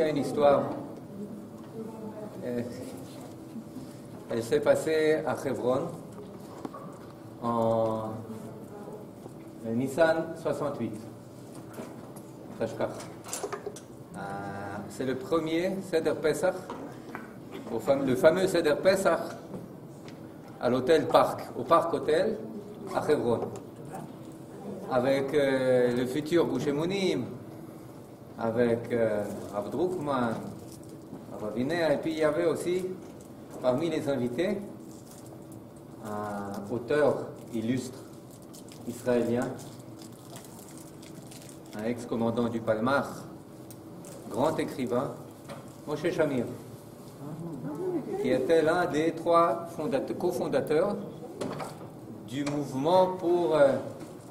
une histoire. Elle s'est passée à Hebron en Nissan 68. Tashkar. C'est le premier Seder Pesach, le fameux Seder Pesach à l'hôtel Parc, au Parc Hôtel à Hebron, avec le futur Boucher Mounim, avec Rav Druckmann, Rav Aviner, et puis il y avait aussi parmi les invités un auteur illustre israélien, un ex-commandant du Palmar, grand écrivain, Moshe Shamir, qui était l'un des 3 cofondateurs du mouvement pour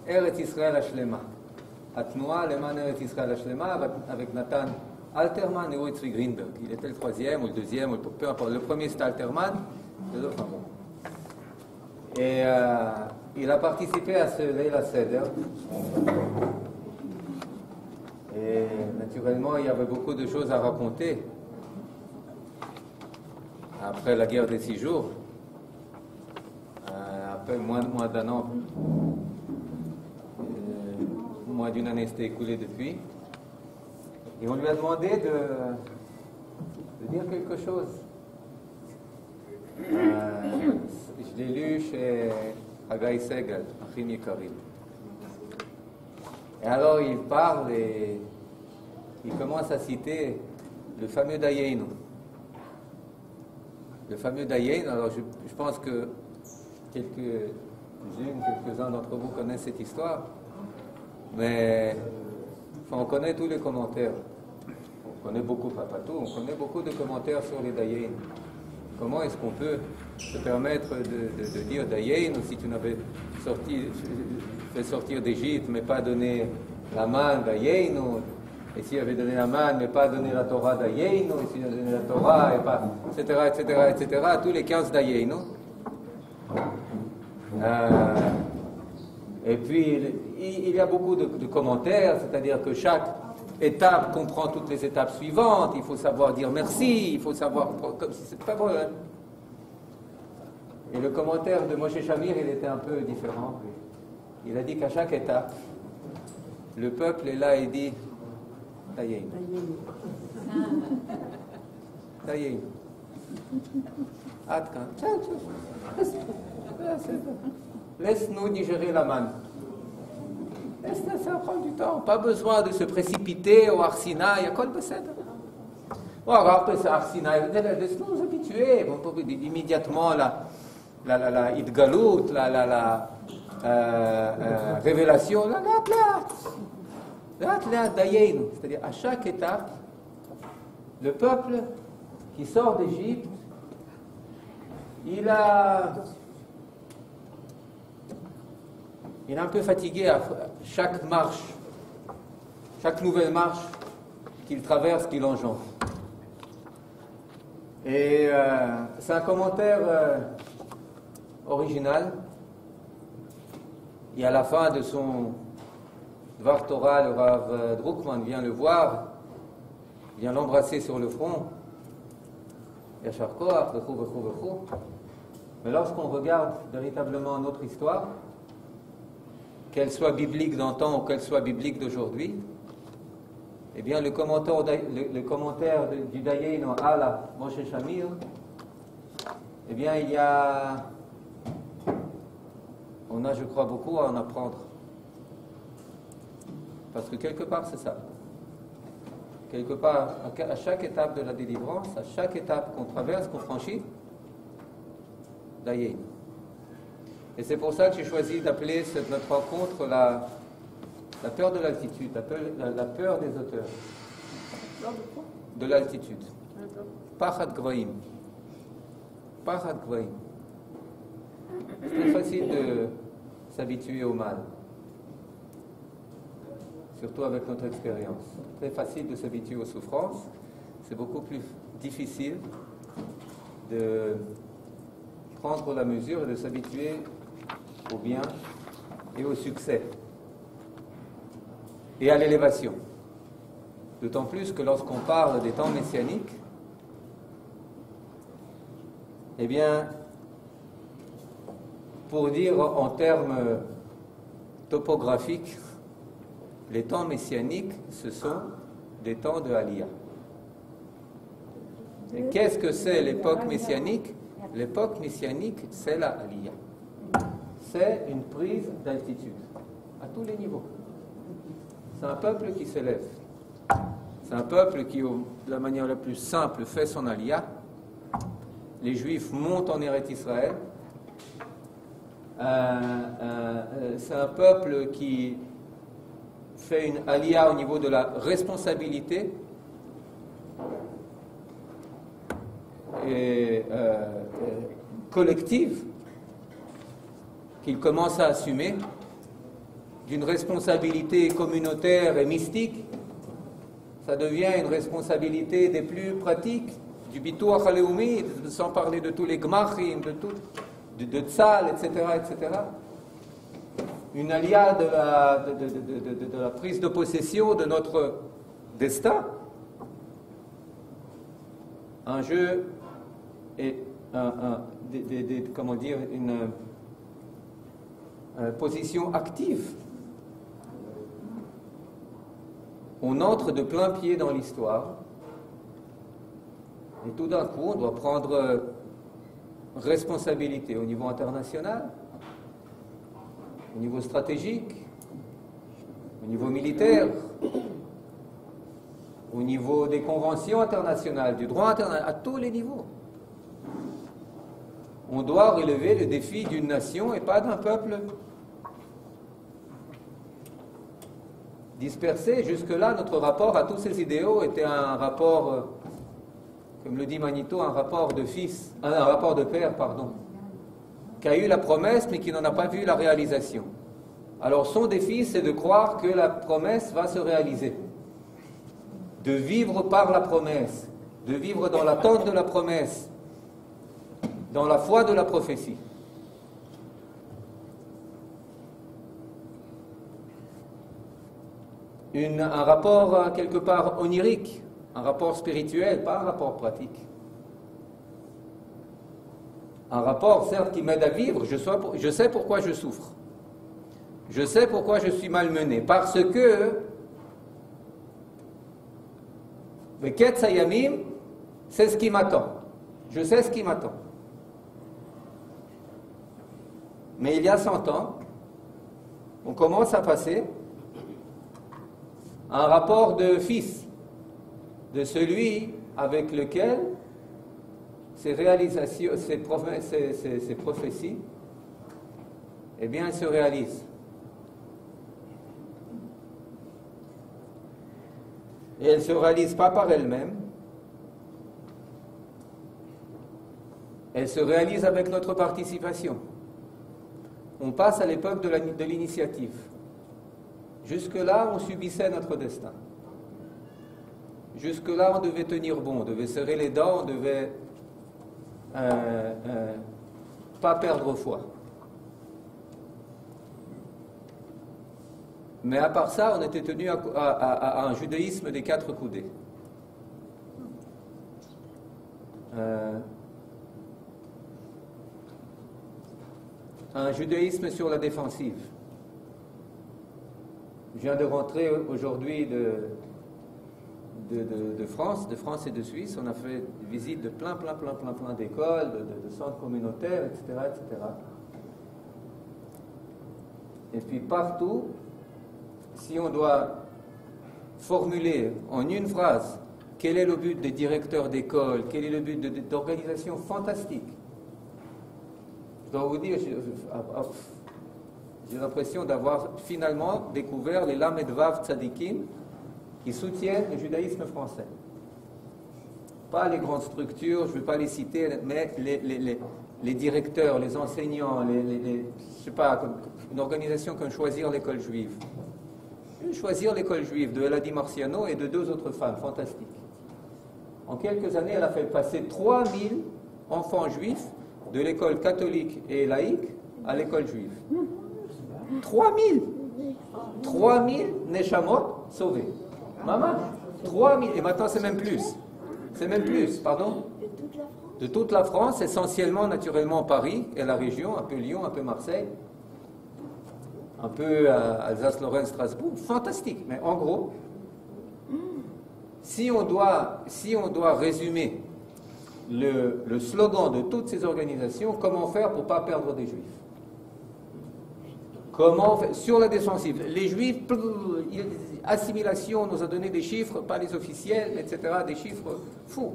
Eretz Israël Hashlema, Atnoa Leman Eretz Israël Hashlema, avec Nathan Alterman et Oitzvi Greenberg. Il était le 3e ou le 2e, ou peu importe. Le premier c'était Alterman, les autres, enfin bon. Et il a participé à ce Leila Seder. Et naturellement, il y avait beaucoup de choses à raconter. Après la guerre des 6 jours, après moins d'un an, moins d'une année s'était écoulée depuis. Et on lui a demandé de dire quelque chose. Je l'ai lu chez Hagai Segal, Achim Yekarim. Et alors il parle et il commence à citer le fameux Dayenu. Le fameux Dayenu, alors je pense que quelques-uns d'entre vous connaissent cette histoire, mais enfin, on connaît tous les commentaires. On connaît beaucoup, pas tout, on connaît beaucoup de commentaires sur les Dayenu. Comment est-ce qu'on peut se permettre de dire Dayenu si tu n'avais fait sortir d'Égypte mais pas donné la manne Dayenu, et s'il avait donné la manne mais pas donné la Torah Dayenu, et s'il avait donné la Torah et pas, etc., tous les 15 Dayenu. Et puis il y a beaucoup de commentaires, c'est-à-dire que chaque étape comprend toutes les étapes suivantes, il faut savoir dire merci, il faut savoir, comme si c'était pas bon. Hein? Et le commentaire de Moshe Shamir, il était un peu différent. Il a dit qu'à chaque étape, le peuple est là et dit Dayenu. Dayenu. Laisse-nous digérer la manne. Ça prend du temps. Pas besoin de se précipiter au Arsinaï. À quoi le possède? Bon, alors après c'est Arsinaï. Laisse-nous nous habituer. Bon, immédiatement, la Idgalout, la révélation. Là, Dayenu. C'est-à-dire, à chaque étape, le peuple qui sort d'Égypte, il est un peu fatigué à chaque marche, chaque nouvelle marche qu'il traverse, qu'il engendre. Et c'est un commentaire original. Et à la fin de son Dvar Torah, le Rav Druckmann vient le voir, vient l'embrasser sur le front. Yachar Koach, vechou. Mais lorsqu'on regarde véritablement notre histoire, qu'elle soit biblique d'antan ou qu'elle soit biblique d'aujourd'hui, eh bien le commentaire du Dayenu à la Moshe Shamir, eh bien on a, je crois, beaucoup à en apprendre. Parce que quelque part c'est ça. Quelque part, à chaque étape de la délivrance, à chaque étape qu'on traverse, qu'on franchit, Dayenu. Et c'est pour ça que j'ai choisi d'appeler notre rencontre la peur de l'altitude, la peur des auteurs. De l'altitude. Pachad Gvaim. Pachad Gvaim. C'est très facile de s'habituer au mal. Surtout avec notre expérience. Très facile de s'habituer aux souffrances. C'est beaucoup plus difficile de prendre la mesure et de s'habituer au bien et au succès et à l'élévation. D'autant plus que lorsqu'on parle des temps messianiques, eh bien, pour dire en termes topographiques, les temps messianiques, ce sont des temps de Aliyah. Et qu'est-ce que c'est l'époque messianique? L'époque messianique, c'est la Aliyah. C'est une prise d'altitude, à tous les niveaux. C'est un peuple qui s'élève. C'est un peuple qui, de la manière la plus simple, fait son Aliyah. Les Juifs montent en Eretz Israël. C'est un peuple qui fait une Aliyah au niveau de la responsabilité et collective qu'il commence à assumer, d'une responsabilité communautaire et mystique, ça devient une responsabilité des plus pratiques, du Bituach HaLeumi, sans parler de tous les Gmachim, de Tzal, etc., etc. Une aliyah de la prise de possession de notre destin. Un jeu et comment dire, une position active. On entre de plein pied dans l'histoire et tout d'un coup, on doit prendre responsabilité au niveau international, au niveau stratégique, au niveau militaire, au niveau des conventions internationales, du droit international, à tous les niveaux. On doit relever le défi d'une nation et pas d'un peuple dispersé. Jusque-là, notre rapport à tous ces idéaux était un rapport, comme le dit Manito, un rapport de père, qui a eu la promesse mais qui n'en a pas vu la réalisation. Alors son défi, c'est de croire que la promesse va se réaliser, de vivre par la promesse, de vivre dans l'attente de la promesse, dans la foi de la prophétie. Un rapport quelque part onirique, un rapport spirituel, pas un rapport pratique. Un rapport, certes, qui m'aide à vivre. Je sais pourquoi je souffre. Je sais pourquoi je suis malmené. Parce que le Ketz Hayamim, c'est ce qui m'attend. Je sais ce qui m'attend. Mais il y a 100 ans, on commence à passer un rapport de fils, de celui avec lequel ces réalisations, ces prophéties, eh bien, elles se réalisent. Et elles ne se réalisent pas par elles-mêmes, elles se réalisent avec notre participation. On passe à l'époque de l'initiative. Jusque-là, on subissait notre destin. Jusque-là, on devait tenir bon, on devait serrer les dents, on devait pas perdre foi. Mais à part ça, on était tenu à un judaïsme des 4 coudées. Un judaïsme sur la défensive. Je viens de rentrer aujourd'hui de France et de Suisse. On a fait visite de plein d'écoles, de centres communautaires, etc., etc. Et puis partout, si on doit formuler en une phrase quel est le but des directeurs d'école, quel est le but d'organisations fantastiques, je dois vous dire, j'ai l'impression d'avoir finalement découvert les Lamed Vav Tzadikim qui soutiennent le judaïsme français. Pas les grandes structures, je ne vais pas les citer, mais les directeurs, les enseignants, je sais pas, une organisation comme Choisir l'école juive. Choisir l'école juive de Eladi Marciano et de 2 autres femmes fantastiques. En quelques années, elle a fait passer 3000 enfants juifs de l'école catholique et laïque à l'école juive. 3000 neshamot sauvés. Maman, 3 000, et maintenant c'est même plus. C'est même plus, pardon? De toute la France, essentiellement, naturellement, Paris et la région, un peu Lyon, un peu Marseille, un peu Alsace-Lorraine, Strasbourg. Fantastique. Mais en gros, si on doit résumer le slogan de toutes ces organisations, comment faire pour ne pas perdre des Juifs? Comment faire? Sur la défensive, les Juifs, Assimilation nous a donné des chiffres, pas les officiels, etc., des chiffres fous.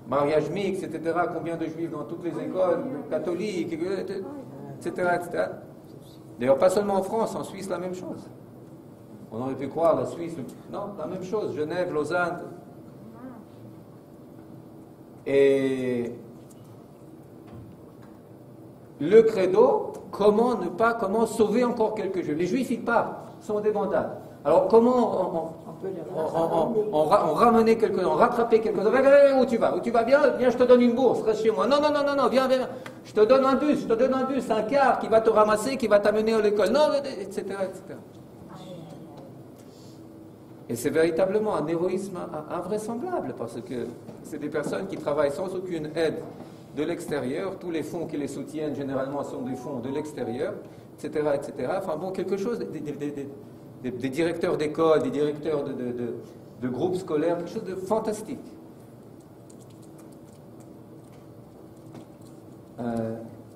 Mariage mixte, etc., combien de Juifs dans toutes les écoles catholiques, etc., etc. D'ailleurs, pas seulement en France, en Suisse, la même chose. On aurait pu croire la Suisse, non, la même chose, Genève, Lausanne. Et le credo, comment sauver encore quelques Juifs? Les Juifs, ils partent, sont des vandales. Alors, comment on ramenait quelques-uns, on rattrapait quelques-uns? Où tu vas? Viens, je te donne une bourse, reste chez moi. Non, viens. Je te donne un bus, un car qui va te ramasser, qui va t'amener à l'école. Non, etc., etc. Et c'est véritablement un héroïsme invraisemblable, parce que c'est des personnes qui travaillent sans aucune aide de l'extérieur. Tous les fonds qui les soutiennent, généralement, sont des fonds de l'extérieur, etc., etc. Enfin bon, quelque chose, des directeurs d'école, des directeurs de groupes scolaires, quelque chose de fantastique.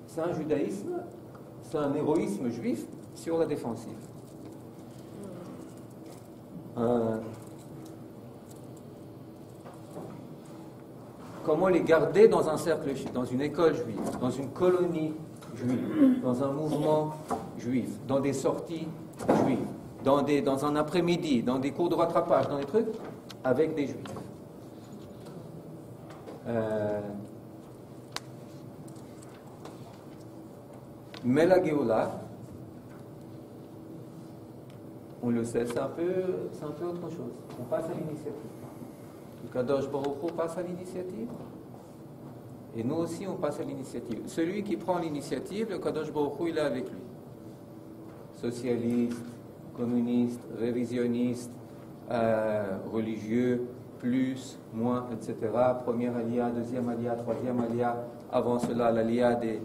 C'est un judaïsme, c'est un héroïsme juif sur la défensive. Comment les garder dans un cercle juif, dans une école juive, dans une colonie juive, dans un mouvement juif, dans des sorties juives, dans un après-midi, dans des cours de rattrapage, dans des trucs, avec des juifs. Mais la Géoula, on le sait, c'est un peu autre chose. On passe à l'initiative. Le Kadosh Baruch Hu passe à l'initiative. Et nous aussi, on passe à l'initiative. Celui qui prend l'initiative, le Kadosh Baruch Hu, il est avec lui. Socialiste, communiste, révisionniste, religieux, plus, moins, etc. Première alia, deuxième alia, troisième alia. Avant cela, l'alia des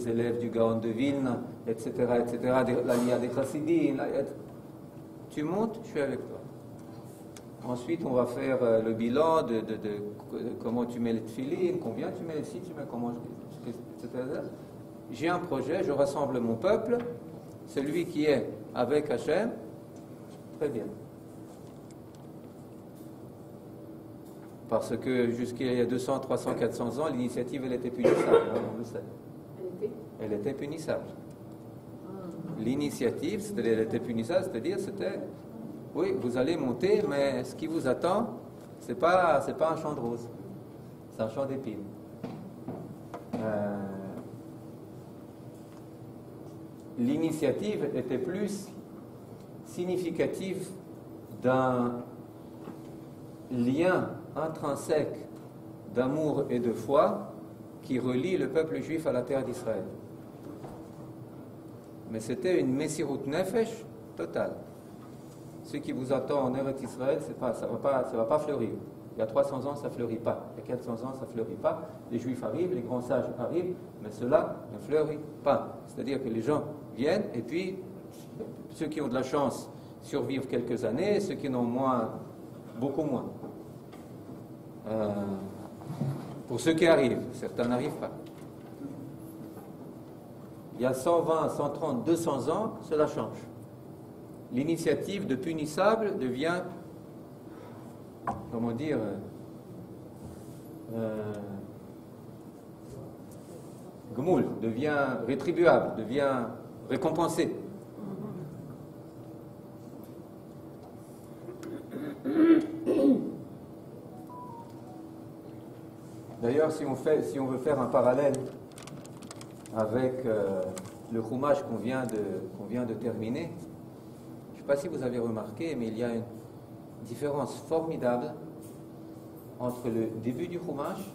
élèves du Gaon de Vilna, etc., etc., l'alia des Chassidim. Tu montes, je suis avec toi. Ensuite, on va faire le bilan de comment tu mets les tefilines, combien tu mets ici, tu mets comment, etc. J'ai un projet, je rassemble mon peuple, celui qui est avec Hachem, très bien. Parce que jusqu'il y a 200, 300, 400 ans, l'initiative, elle était punissable, on le sait. Elle était punissable. L'initiative, c'est-à-dire, elle était punissable, c'est-à-dire, c'était, oui, vous allez monter, mais ce qui vous attend, c'est pas un champ de roses, c'est un champ d'épines. L'initiative était plus significative d'un lien intrinsèque d'amour et de foi qui relie le peuple juif à la terre d'Israël. Mais c'était une Messirut Nefesh totale. Ce qui vous attend en Eretz Israël, ça va pas fleurir. Il y a 300 ans, ça ne fleurit pas. Il y a 400 ans, ça ne fleurit pas. Les Juifs arrivent, les grands sages arrivent, mais cela ne fleurit pas. C'est-à-dire que les gens viennent, et puis ceux qui ont de la chance survivent quelques années, ceux qui n'ont moins, beaucoup moins. Pour ceux qui arrivent, certains n'arrivent pas. Il y a 120, 130, 200 ans, cela change. L'initiative de punissable devient, comment dire, gmoul, devient rétribuable, devient récompensé. D'ailleurs, si on veut faire un parallèle avec le Chumash qu'on vient de terminer, je ne sais pas si vous avez remarqué, mais il y a une différence formidable entre le début du Chumash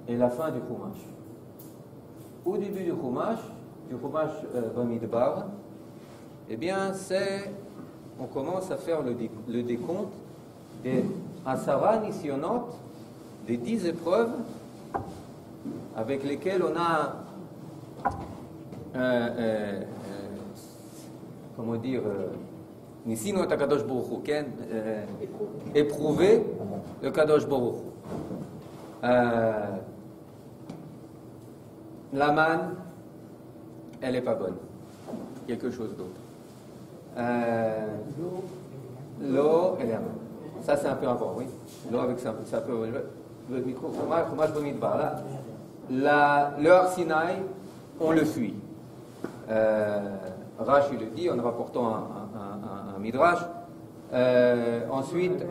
et la fin du Chumash. Au début du Chumash Bamidbar, eh bien c'est on commence à faire le décompte des Asara Nisyonot, des 10 épreuves avec lesquelles on a comment dire, Nisino et Kadosh Baruch Hu, éprouver le Kadosh Baruch Hu. La manne, elle n'est pas bonne. Quelque chose d'autre. L'eau, elle est amère. Ça, c'est un peu avant, oui. L'eau avec ça, c'est un peu. Le micro, comment je peux mettre par là? Le Har Sinaï, on le fuit. Rashi le dit en rapportant un midrash. Ensuite,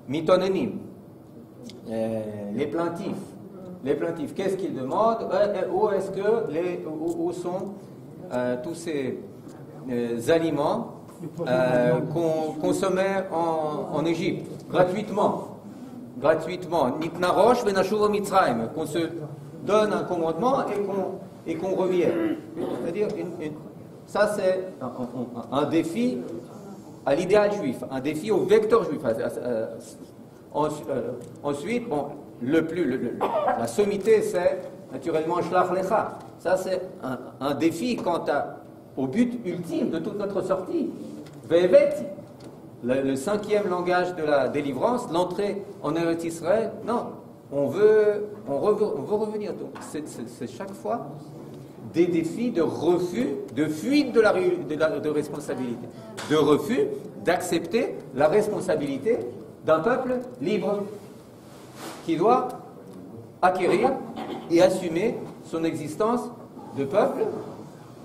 Mitonenim, les plaintifs. Les plaintifs, qu'est-ce qu'ils demandent? Où sont tous ces aliments qu'on consommait en Égypte, gratuitement? Nitnarosh venashuva Mitzrayim, qu'on se donne un commandement et qu'on revienne. C'est-à-dire, ça c'est un défi à l'idéal juif, un défi au vecteur juif. Ensuite, bon, la sommité, c'est naturellement Shlach Lecha. Ça, c'est un défi quant au but ultime de toute notre sortie. Ve'eveti, le 5e langage de la délivrance, l'entrée en Eretz Israël. Non, on veut revenir. Donc, c'est chaque fois des défis de refus, de fuite de responsabilité, de refus d'accepter la responsabilité d'un peuple libre qui doit acquérir et assumer son existence de peuple,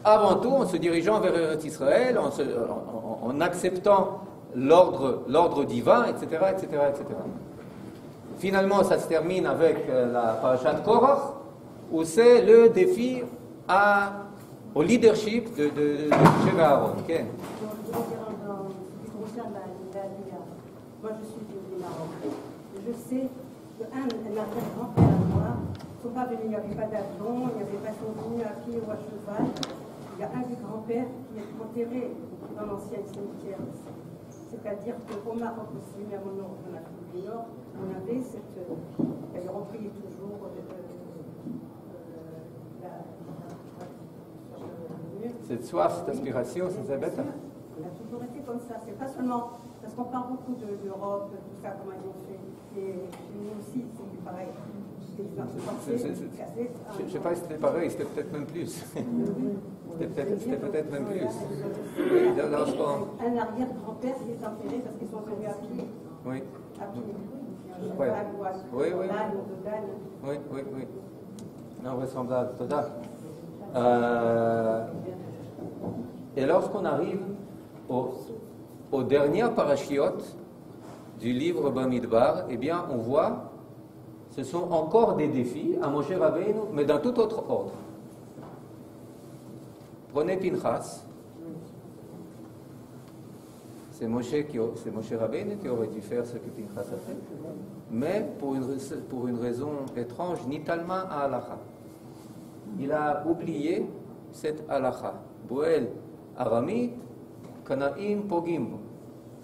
avant tout en se dirigeant vers Eretz Israël, en acceptant l'ordre divin, etc., etc., etc. Finalement, ça se termine avec la parashat Korach, où c'est le défi au leadership de Moshe et Aaron. Okay. Moi, je suis du Maroc. Je sais qu'un arrière-grand-père à moi, ils ne sont pas venus, il n'y avait pas d'avion, il n'y avait pas sont venus à pied ou à cheval. Il y a un des grands-pères qui est enterré dans l'ancien cimetière. C'est-à-dire qu'au Maroc aussi, même au nord, en Afrique du Nord, on avait cette. D'ailleurs, on priait toujours cette soif, cette aspiration, c'est ça bête. On a toujours été comme ça. C'est pas seulement. Parce qu'on parle beaucoup d'Europe, tout ça, comment ils ont fait. Et chez nous aussi, c'est pareil. Je ne sais pas si c'était pareil, c'était peut-être même plus. C'était peut-être même plus. Un arrière-grand-père qui est enterré parce qu'ils sont venus à pied. Oui. À pied. Ouais. Oui. Oui. Invraisemblable, total. Et lorsqu'on arrive aux dernières parachiotes du livre Bamidbar, eh bien, on voit, ce sont encore des défis à Moshe Rabbeinu, mais d'un tout autre ordre. Prenez Pinchas. C'est Moshe Rabbeinu qui aurait dû faire ce que Pinchas a fait, mais pour une raison étrange, ni talma à halacha. Il a oublié cette halacha. Boel aramite, Kanaim pogim.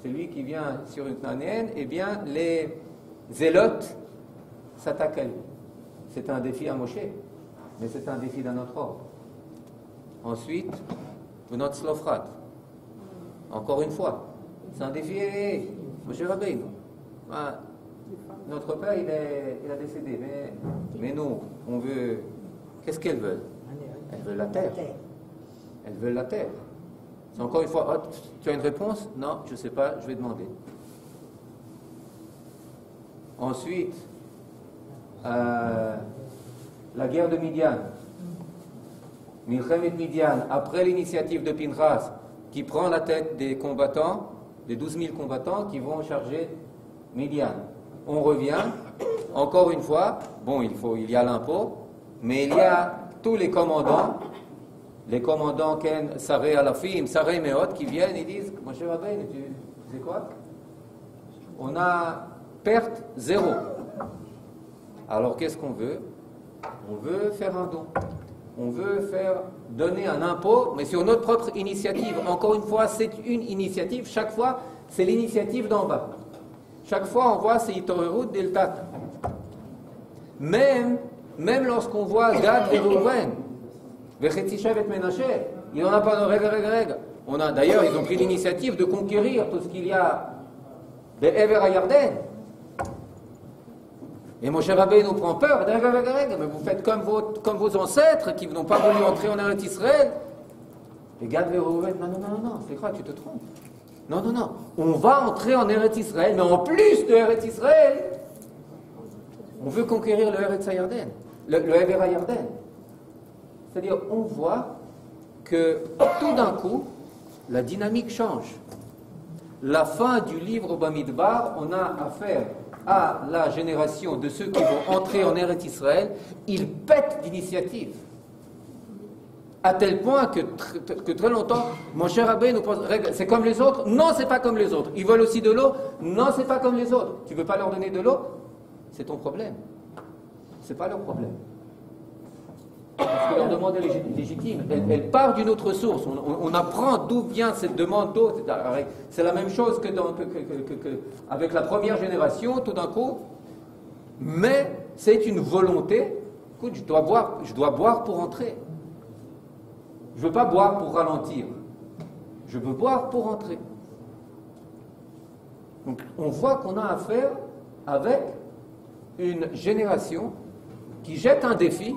Celui qui vient sur une Cananéenne, eh bien, les zélotes s'attaquent à lui. C'est un défi à Moshe, mais c'est un défi d'un autre ordre. Ensuite, notre Slofrat. Encore une fois, c'est un défi. Moshe Rabbeinu. Notre père, il a décédé, mais nous, on veut. Qu'est-ce qu'elles veulent? Elles veulent la terre. Elles veulent la terre. C'est encore une fois, tu as une réponse? Non, je ne sais pas, je vais demander. Ensuite, la guerre de Midian. Milchemet Midian, après l'initiative de Pinchas, qui prend la tête des combattants, des 12 000 combattants qui vont charger Midian. On revient, encore une fois, bon, il y a l'impôt, mais il y a tous les commandants Ken, Saré Alafim, Saré Meot, qui viennent et disent, Moshe Rabbeinu, tu sais quoi? On a perte zéro. Alors qu'est-ce qu'on veut? On veut faire un don. on veut faire donner un impôt, mais sur notre propre initiative. Encore une fois, c'est une initiative. Chaque fois, c'est l'initiative d'en bas. Chaque fois, on voit c'est Itorerut Deltat. Même lorsqu'on voit Gad et Reuven, Vechetishav et Menaché, il n'y en a pas de règle. D'ailleurs, ils ont pris l'initiative de conquérir tout ce qu'il y a de Ever à Yarden. Et Moshe Rabbeinu nous prend peur, mais vous faites comme vos ancêtres qui n'ont pas voulu entrer en Eretz Israël. Et Gad et Reuven, non, c'est quoi, tu te trompes. Non, on va entrer en Eretz Israël, mais en plus de Eretz Israël, on veut conquérir le Eretz Yarden, le Ever à Yarden. C'est-à-dire, on voit que tout d'un coup, la dynamique change. La fin du livre Bamidbar, on a affaire à la génération de ceux qui vont entrer en Eretz Israël, ils pètent d'initiative. À tel point que très longtemps, mon cher abbé nous pense, c'est comme les autres? Non, c'est pas comme les autres. Ils veulent aussi de l'eau? Non, c'est pas comme les autres. Tu veux pas leur donner de l'eau? C'est ton problème. C'est pas leur problème. Parce que leur demande est légitime. Elle part d'une autre source. On apprend d'où vient cette demande d'eau. C'est la même chose que avec la première génération, tout d'un coup. Mais c'est une volonté. Écoute, je dois boire pour entrer. Je ne veux pas boire pour ralentir. Je veux boire pour entrer. Donc, on voit qu'on a affaire avec une génération qui jette un défi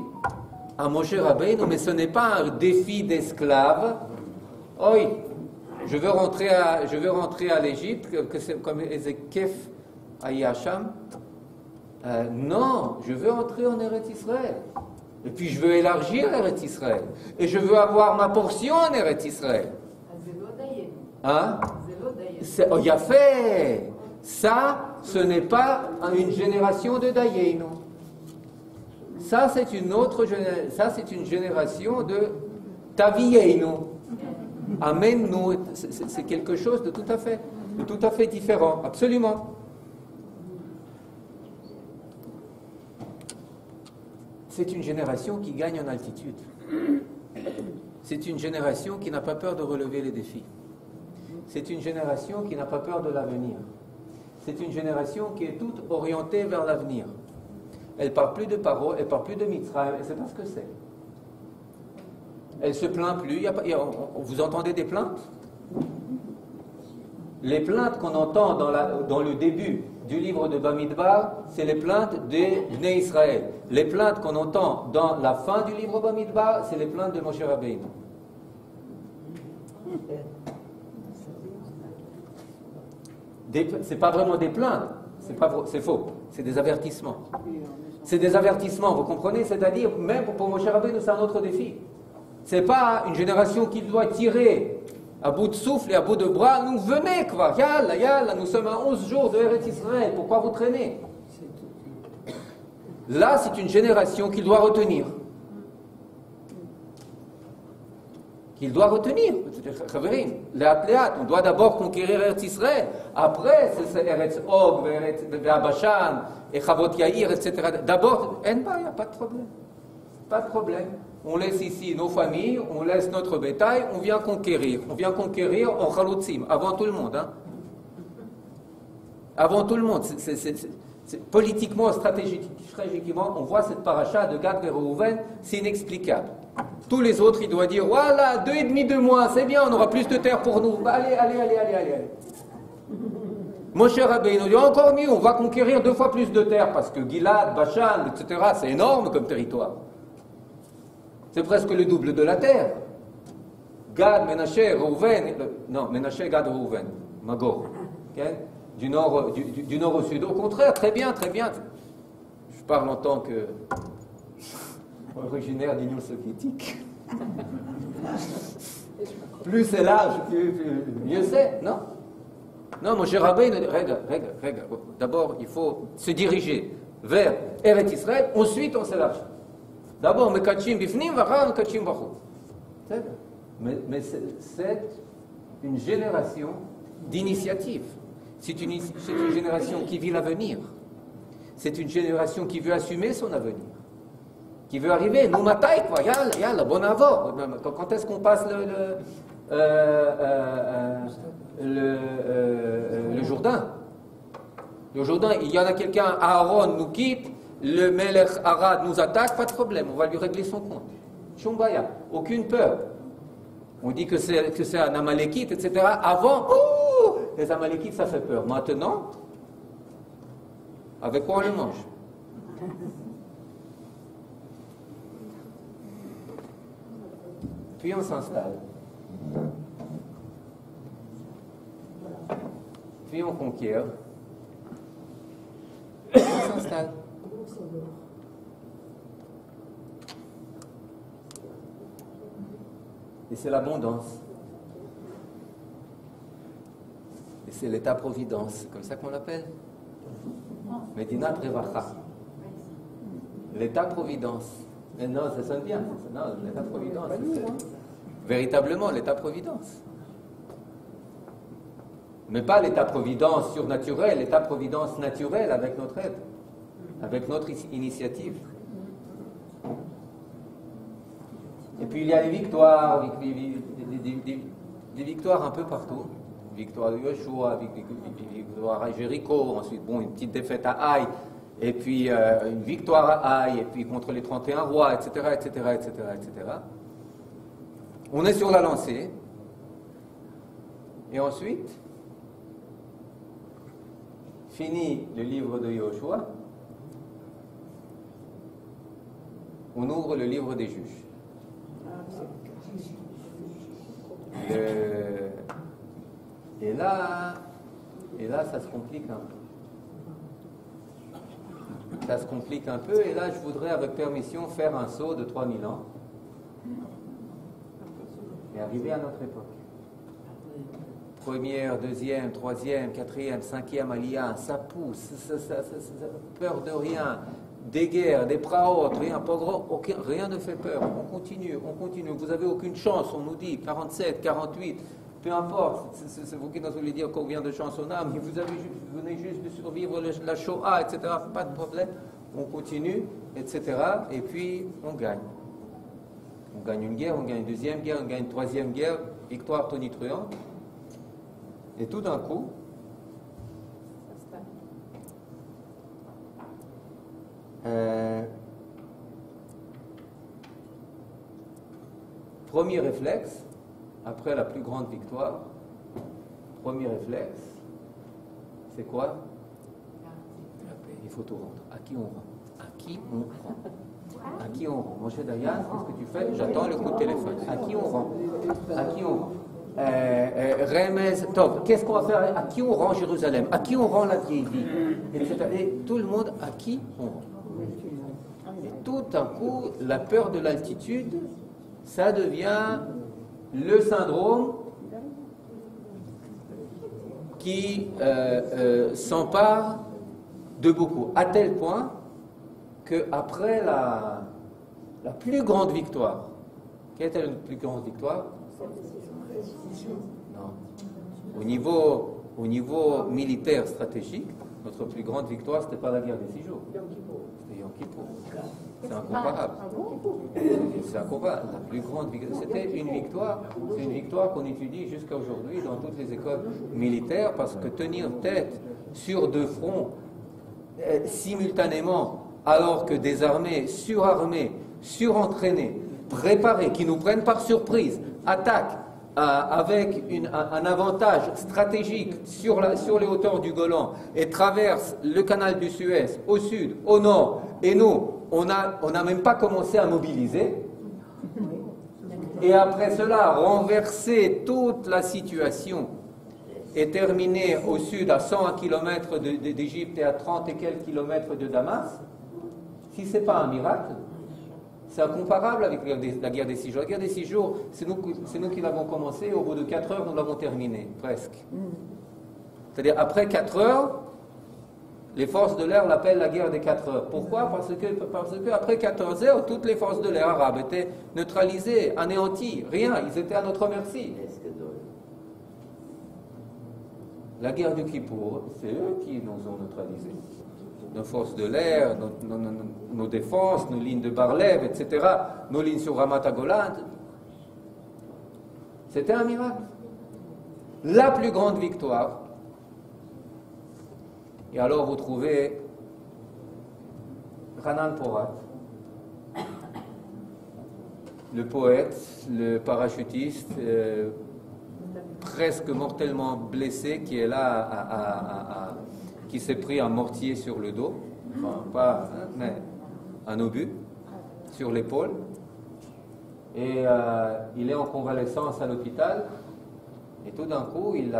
à Moshe Rabbeinu, mais ce n'est pas un défi d'esclave. Oui, je veux rentrer à l'Égypte, que c'est comme Ezekef à Yacham. Non, je veux entrer en Eretz Israël. Et puis je veux élargir Eretz Israël. Et je veux avoir ma portion en Eretz Israël. Hein? Oh, il a fait. Ça, ce n'est pas une génération de Dayenu. Ça, c'est une génération de Taviyeinu. Amen-nous. C'est quelque chose de tout à fait différent. Absolument. C'est une génération qui gagne en altitude. C'est une génération qui n'a pas peur de relever les défis. C'est une génération qui n'a pas peur de l'avenir. C'est une génération qui est toute orientée vers l'avenir. Elle ne parle plus de Paro, elle ne parle plus de Mitzrayim, elle ne sait pas ce que c'est. Elle ne se plaint plus. Vous entendez des plaintes? Les plaintes qu'on entend dans le début du livre de Bamidbar, c'est les plaintes des Bnei Israël. Les plaintes qu'on entend dans la fin du livre Bamidbar, c'est les plaintes de Moshe Rabbeinu. C'est pas vraiment des plaintes, c'est faux, c'est des avertissements. C'est des avertissements, vous comprenez? C'est-à-dire, même pour Moshe Rabbeinu, c'est un autre défi. C'est pas une génération qui doit tirer à bout de souffle et à bout de bras. Nous venez, quoi. Yalla, nous sommes à 11 jours de Eretz Israël. Pourquoi vous traînez? Là, c'est une génération qu'il doit retenir. Qu'il doit retenir. On doit d'abord conquérir Eretz Israël. Après, c'est Eretz Og, Eretz Bashan, et Chavot Yair, etc. D'abord, il n'y a pas de problème. Pas de problème. On laisse ici nos familles, on laisse notre bétail, on vient conquérir. On vient conquérir en Chalutzim, avant tout le monde. Hein. Avant tout le monde. Politiquement, stratégiquement, on voit cette paracha de Gad et Reuven, c'est inexplicable. Tous les autres, ils doivent dire, voilà, 2,5 de moins, c'est bien, on aura plus de terre pour nous. Allez. Moshe Rabbeinu dit, encore mieux, on va conquérir 2 fois plus de terre, parce que Gilad, Bashan, etc., c'est énorme comme territoire. C'est presque le double de la terre. Gad, Menaché, Reuven, non, Menaché, Gad, Reuven, Magor, okay? du nord au sud. Au contraire, très bien. Je parle en tant que originaire d'Union soviétique. Plus c'est large, mieux c'est, non? Non, mon cher Rabbeinu, regarde. D'abord, il faut se diriger vers Eretz Israël, ensuite on s'élargit. D'abord, Mekachim Bifnim, Vachar Mekachim Bachou. Mais c'est une génération d'initiative. C'est une génération qui vit l'avenir. C'est une génération qui veut assumer son avenir. qui veut arriver. Nous mataille, quoi. Yalla, bon avant. Quand est-ce qu'on passe le Jourdain? Le Jourdain, il y en a quelqu'un, Aaron nous quitte, le Melech Arad nous attaque, pas de problème, on va lui régler son compte. Shumbaya, aucune peur. On dit que c'est un Amalekite, etc. Avant, les Amalekites, ça fait peur. Maintenant, avec quoi on le mange? Puis on s'installe. Puis on conquiert. On s'installe. Et c'est l'abondance. Et c'est l'état-providence, c'est comme ça qu'on l'appelle. Medina Trevacha. L'état-providence. Mais non, ça sonne bien. Non, l'état-providence. Véritablement, l'état-providence. Mais pas l'état-providence surnaturel, l'état-providence naturel avec notre aide, avec notre initiative. Et puis il y a les victoires, des victoires un peu partout. Victoire de Yoshua, victoire à Jéricho, ensuite bon, une petite défaite à Haï, et puis une victoire à Haï, et puis contre les 31 rois, etc., etc., etc., etc. On est sur la lancée. Et ensuite, fini le livre de Yoshua, on ouvre le livre des juges. Et là, ça se complique un peu. Ça se complique un peu, et là, je voudrais, avec permission, faire un saut de 3000 ans et arriver à notre époque. Première, deuxième, troisième, quatrième, cinquième aliyah, ça pousse, peur de rien, des guerres, des praot, rien, rien ne fait peur. On continue. Vous n'avez aucune chance, on nous dit 47, 48, peu importe. C'est vous qui nous voulez dire combien de chances on a, mais vous venez juste de survivre la Shoah, etc. Pas de problème. On continue, etc. Et puis on gagne. On gagne une guerre, on gagne une deuxième guerre, on gagne une troisième guerre, victoire tonitruante. Et tout d'un coup, premier réflexe, après la plus grande victoire, premier réflexe, c'est quoi? Il faut tout rendre. À qui on rend? À qui on rend? À qui on rend? Moshe Dayan, qu'est-ce que tu fais? J'attends le coup de téléphone. À qui on rend? À qui on rend? Remez, Tov, qu'est-ce qu'on va faire? À qui on rend Jérusalem? À qui on rend la vieille vie? Etc. Et tout le monde, à qui on rend? Et tout d'un coup, la peur de l'altitude, ça devient le syndrome qui s'empare de beaucoup, à tel point qu'après la plus grande victoire, quelle était la plus grande victoire? Non. Au niveau militaire stratégique, notre plus grande victoire, c'était pas la guerre des 6 jours. C'était Yom Kippour. C'est incomparable. C'est incomparable. La plus grande victoire, c'était une victoire. C'est une victoire qu'on étudie jusqu'à aujourd'hui dans toutes les écoles militaires, parce que tenir tête sur 2 fronts simultanément, alors que des armées surarmées, surentraînées, préparées, qui nous prennent par surprise, attaquent avec un avantage stratégique sur les hauteurs du Golan et traversent le canal du Suez au sud, au nord, et nous, on n'a même pas commencé à mobiliser. Et après cela, renverser toute la situation et terminer au sud à 100 km d'Égypte et à 30 et quelques kilomètres de Damas, si ce n'est pas un miracle, c'est incomparable avec la guerre des 6 jours. La guerre des 6 jours, c'est nous qui l'avons commencé, au bout de 4 heures, nous l'avons terminée, presque. C'est-à-dire, après 4 heures, les forces de l'air l'appellent la guerre des 4 heures. Pourquoi? Parce que après 14 heures, toutes les forces de l'air arabes étaient neutralisées, anéanties, rien, ils étaient à notre merci. La guerre du Kippour, c'est eux qui nous ont neutralisés. nos forces de l'air, nos défenses, nos lignes de Bar-Lev, etc., nos lignes sur Ramat Golan. C'était un miracle. La plus grande victoire. Et alors vous trouvez Hanan Porat, le poète, le parachutiste, presque mortellement blessé, qui est là, qui s'est pris un mortier sur le dos, enfin pas, mais un obus sur l'épaule, et il est en convalescence à l'hôpital, et tout d'un coup, il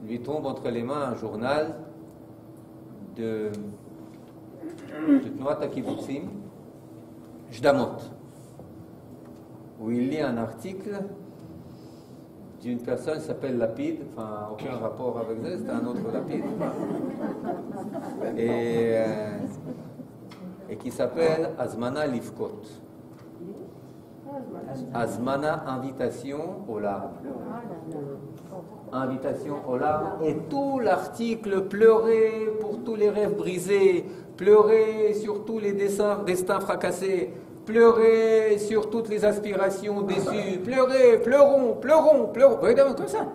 lui tombe entre les mains un journal de Tnuat HaKibbutzim, Jdamot, où il lit un article d'une personne qui s'appelle Lapid, enfin aucun rapport avec ça, c'est un autre Lapid, et qui s'appelle Azmana Livkot. Azmana, invitation aux larmes. Invitation aux larmes. Et tout l'article, pleurer pour tous les rêves brisés, pleurer sur tous les destins fracassés, pleurer sur toutes les aspirations déçues, pleurer, pleurons. Regardez comme ça.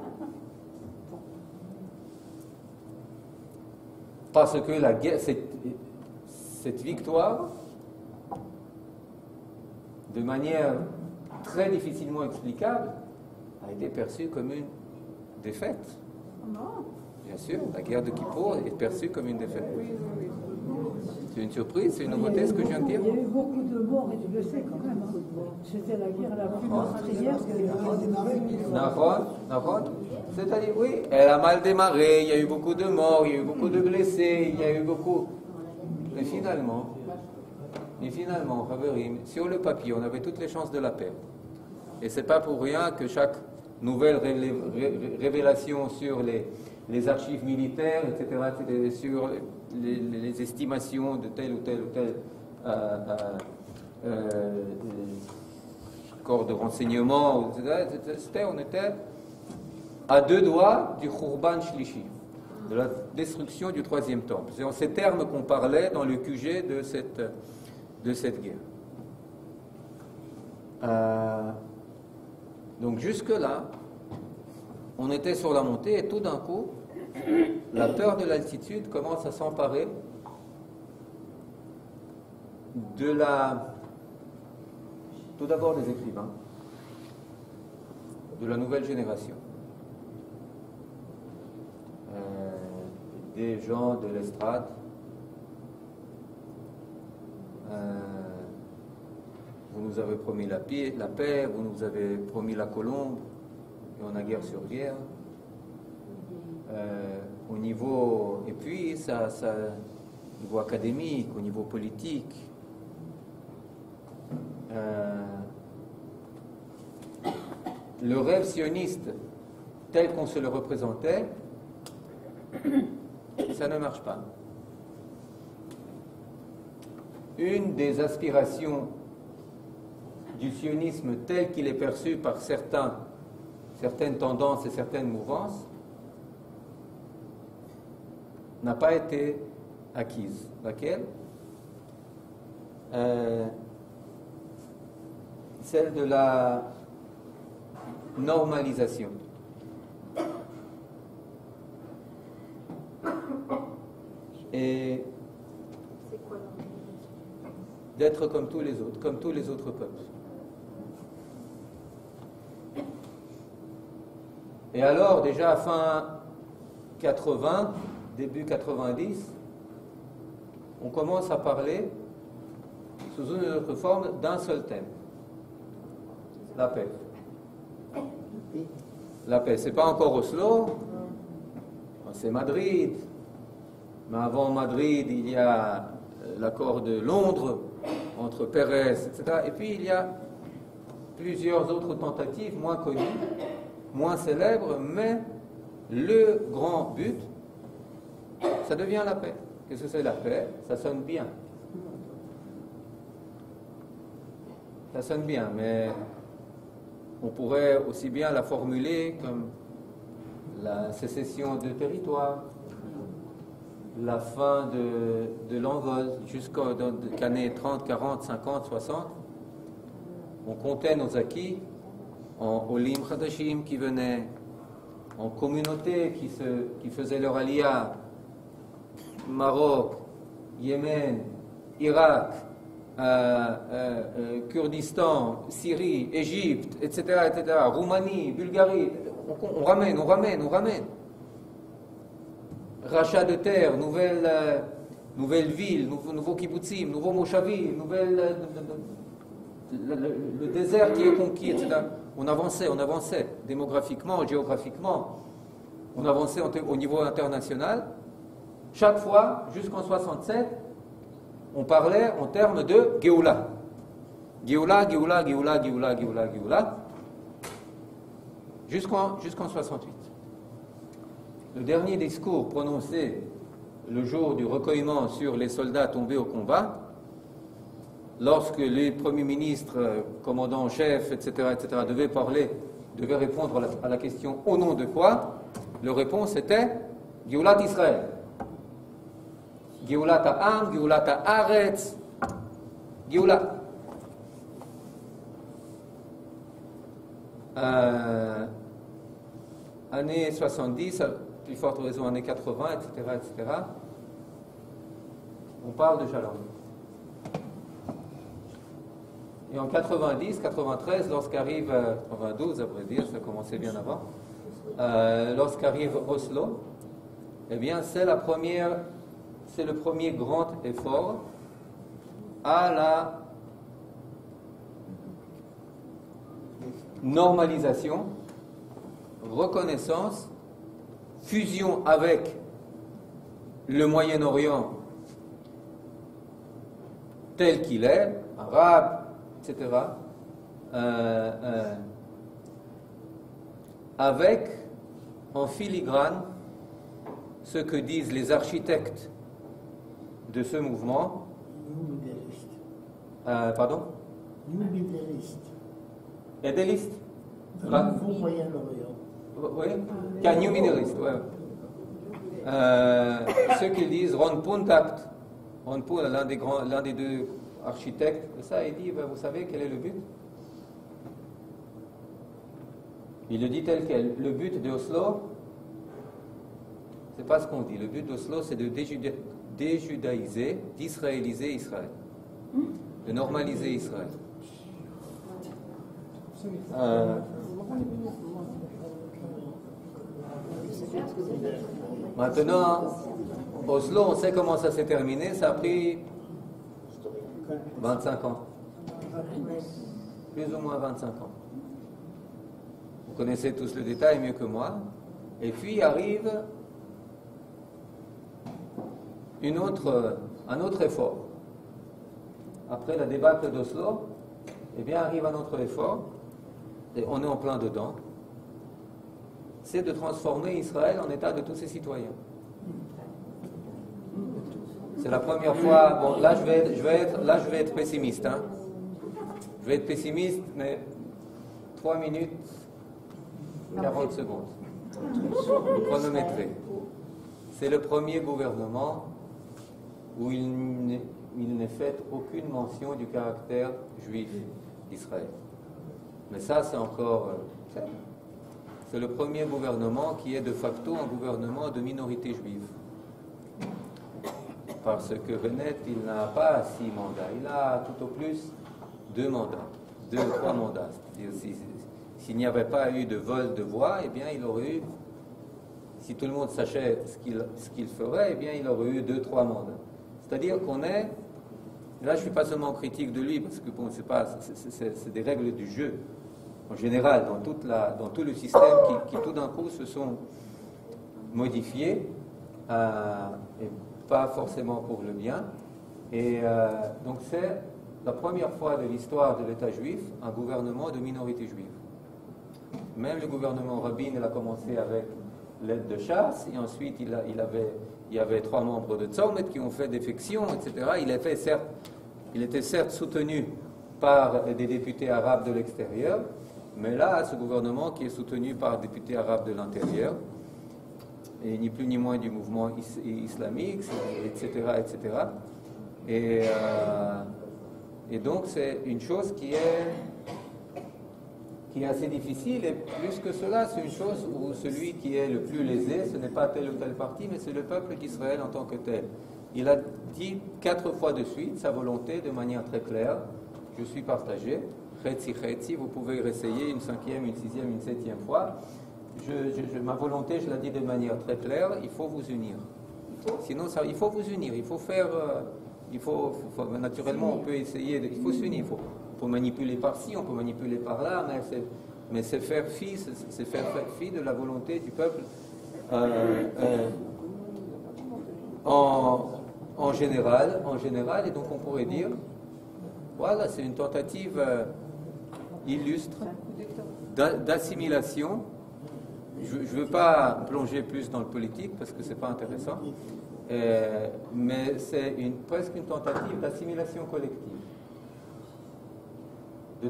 Parce que la guerre, cette victoire, de manière très difficilement explicable, a été perçue comme une défaite. Bien sûr, la guerre de Kippour est perçue comme une défaite. C'est une surprise, c'est une nouveauté ce que je viens de dire. Il y a eu beaucoup de morts et de blessés quand même. C'était la guerre la plus meurtrière. C'est-à-dire, oui, elle a mal démarré, il y a eu beaucoup de morts, il y a eu beaucoup de blessés, il y a eu beaucoup... Mais finalement, Khaverim, sur le papier, on avait toutes les chances de la perdre. Et c'est pas pour rien que chaque nouvelle révélation sur les archives militaires, etc., sur les estimations de tel ou tel corps de renseignement, etc., on était à 2 doigts du Khurban Shlishi, de la destruction du 3e temple. C'est en ces termes qu'on parlait dans le QG de cette guerre. Donc jusque-là, on était sur la montée et tout d'un coup, la peur de l'altitude commence à s'emparer tout d'abord des écrivains, de la nouvelle génération, des gens de l'estrade, vous nous avez promis la paix, vous nous avez promis la colombe, et on a guerre sur guerre. Au niveau, et puis au niveau académique, au niveau politique, le rêve sioniste tel qu'on se le représentait, ça ne marche pas. Une des aspirations du sionisme tel qu'il est perçu par certaines tendances et certaines mouvances n'a pas été acquise. Laquelle? Celle de la normalisation. Et d'être comme tous les autres peuples. Et alors, déjà à fin 80, début 90, on commence à parler, sous une autre forme, d'un seul thème. La paix. La paix. C'est pas encore Oslo, c'est Madrid. Mais avant Madrid, il y a l'accord de Londres entre Pérez, etc. Et puis il y a plusieurs autres tentatives moins connues, moins célèbres, mais le grand but, ça devient la paix. Qu'est-ce que c'est la paix? Ça sonne bien. Ça sonne bien, mais on pourrait aussi bien la formuler comme la sécession de territoire, la fin de l'envol, jusqu'aux années 30, 40, 50, 60, on comptait nos acquis en Olim Khadashim qui venaient, en communautés qui faisaient leur aliyah, Maroc, Yémen, Irak, Kurdistan, Syrie, Égypte, etc., Roumanie, Bulgarie, on ramène. Rachat de terre, nouvelle ville, nouveau kibbutzim, nouveau moshavim, le désert qui est conquis, etc. On avançait démographiquement, géographiquement, on avançait au niveau international. Chaque fois, jusqu'en 67, on parlait en termes de Géoula. Géoula, jusqu'en 68. Le dernier discours prononcé le jour du recueillement sur les soldats tombés au combat, lorsque les premiers ministres, commandants en chef, etc., devaient répondre à la question au nom de quoi, leur réponse était Géoulat Israël. Géoulat Ha'am, Géoulat Ha'aretz, Géoulat. Années 70, plus forte raison années 80, etc., on parle de Shalom. Et en 90, 93, lorsqu'arrive, 92 à vrai dire, ça commençait bien avant, lorsqu'arrive Oslo, eh bien c'est le premier grand effort à la normalisation, reconnaissance, fusion avec le Moyen-Orient tel qu'il est, arabe, etc., avec en filigrane ce que disent les architectes de ce mouvement. Pardon? Edéliste. Nouveau Moyen-Orient. Oui, New Middle East, ouais. Ceux qui disent Ron Puntact, Ron Puntact, l'un des deux architectes, ça, il dit, vous savez quel est le but? Il le dit tel quel. Le but de Oslo, c'est pas ce qu'on dit. Le but d'Oslo, c'est de déjudaïser, d'israéliser Israël, de normaliser Israël. Maintenant, Oslo, on sait comment ça s'est terminé. Ça a pris 25 ans. Plus ou moins 25 ans. Vous connaissez tous le détail mieux que moi. Et puis arrive un autre effort. Après la débâcle d'Oslo, eh bien arrive un autre effort, et on est en plein dedans. C'est de transformer Israël en État de tous ses citoyens. C'est la première fois. Bon, là je vais être pessimiste. Hein. Je vais être pessimiste, mais 3 minutes 40 secondes. Chronométré. C'est le premier gouvernement où il n'est fait aucune mention du caractère juif d'Israël. Mais ça, c'est encore. C'est le premier gouvernement qui est de facto un gouvernement de minorité juive. Parce que Bennett, il n'a pas 6 mandats, il a tout au plus 2 mandats, 2 ou 3 mandats. C'est-à-dire, s'il n'y avait pas eu de vol de voix, eh bien, il aurait eu, si tout le monde sachait ce qu'il ferait, eh bien, il aurait eu 2 ou 3 mandats. C'est-à-dire qu'on est, là, je ne suis pas seulement critique de lui, parce que bon, c'est des règles du jeu, en général, dans tout le système qui tout d'un coup se sont modifiés, et pas forcément pour le bien. Et donc c'est la première fois de l'histoire de l'État juif, un gouvernement de minorité juive. Même le gouvernement Rabin, il a commencé avec l'aide de Chasse, et ensuite il y avait 3 membres de Tzormet qui ont fait défection, etc. Il était certes soutenu par des députés arabes de l'extérieur, mais là, ce gouvernement qui est soutenu par des députés arabes de l'intérieur, et ni plus ni moins du mouvement islamique, etc., etc. Et donc c'est une chose qui est assez difficile, et plus que cela, c'est une chose où celui qui est le plus lésé, ce n'est pas tel ou tel parti, mais c'est le peuple d'Israël en tant que tel. Il a dit 4 fois de suite sa volonté de manière très claire: je suis partagé, chetzi chetzi, vous pouvez réessayer une 5e, une 6e, une 7e fois. Ma volonté, je la dis de manière très claire, il faut vous unir. Sinon, il faut vous unir, il faut faire, naturellement, on peut essayer, il faut s'unir, il faut manipuler par-ci, on peut manipuler par-là, mais c'est faire fi de la volonté du peuple en général, et donc on pourrait dire, voilà, c'est une tentative illustre d'assimilation. Je ne veux pas plonger plus dans le politique parce que ce n'est pas intéressant, mais c'est presque une tentative d'assimilation collective, de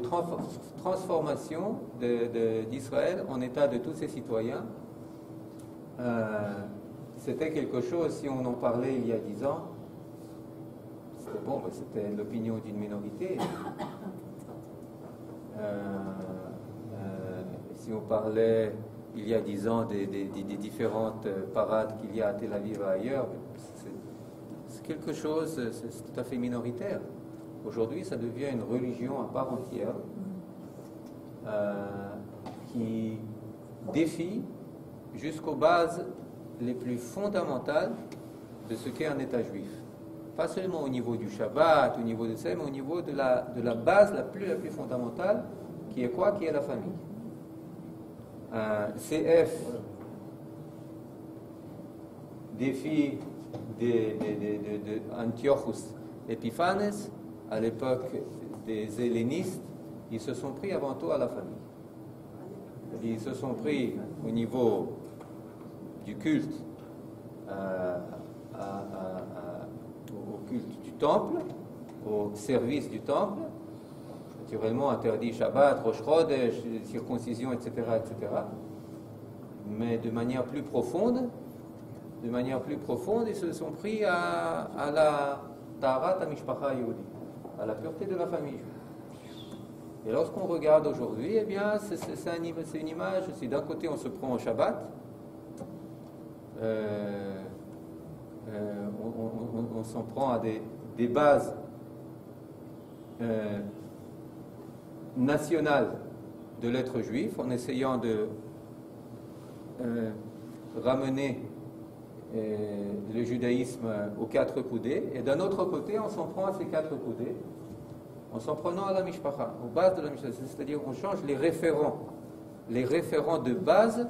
transformation d'Israël en État de tous ses citoyens. C'était quelque chose, si on en parlait il y a 10 ans, c'était bon, c'était l'opinion d'une minorité. Si on parlait il y a 10 ans des différentes parades qu'il y a à Tel Aviv et ailleurs, c'est quelque chose, c'est tout à fait minoritaire. Aujourd'hui, ça devient une religion à part entière qui défie jusqu'aux bases les plus fondamentales de ce qu'est un État juif. Pas seulement au niveau du Shabbat, au niveau de ça, mais au niveau de la base la plus fondamentale, qui est quoi? Qui est la famille. CF défie Antiochus Epiphanes, à l'époque des hellénistes, ils se sont pris avant tout à la famille. Ils se sont pris au niveau du culte, au culte du temple, au service du temple, naturellement interdit Shabbat, Rosh Chodesh, circoncision, etc., etc. Mais de manière plus profonde, ils se sont pris à la Taharat HaMishpacha Yehudi, à la pureté de la famille juive. Et lorsqu'on regarde aujourd'hui, eh bien, c'est une image. Si d'un côté on se prend au Shabbat, on s'en prend à des bases nationales de l'être juif, en essayant de ramener le judaïsme aux 4 coudées, et d'un autre côté, on s'en prend à ces 4 coudées, en s'en prenant à la mishpacha, aux bases de la mishpacha, c'est-à-dire on change les référents de base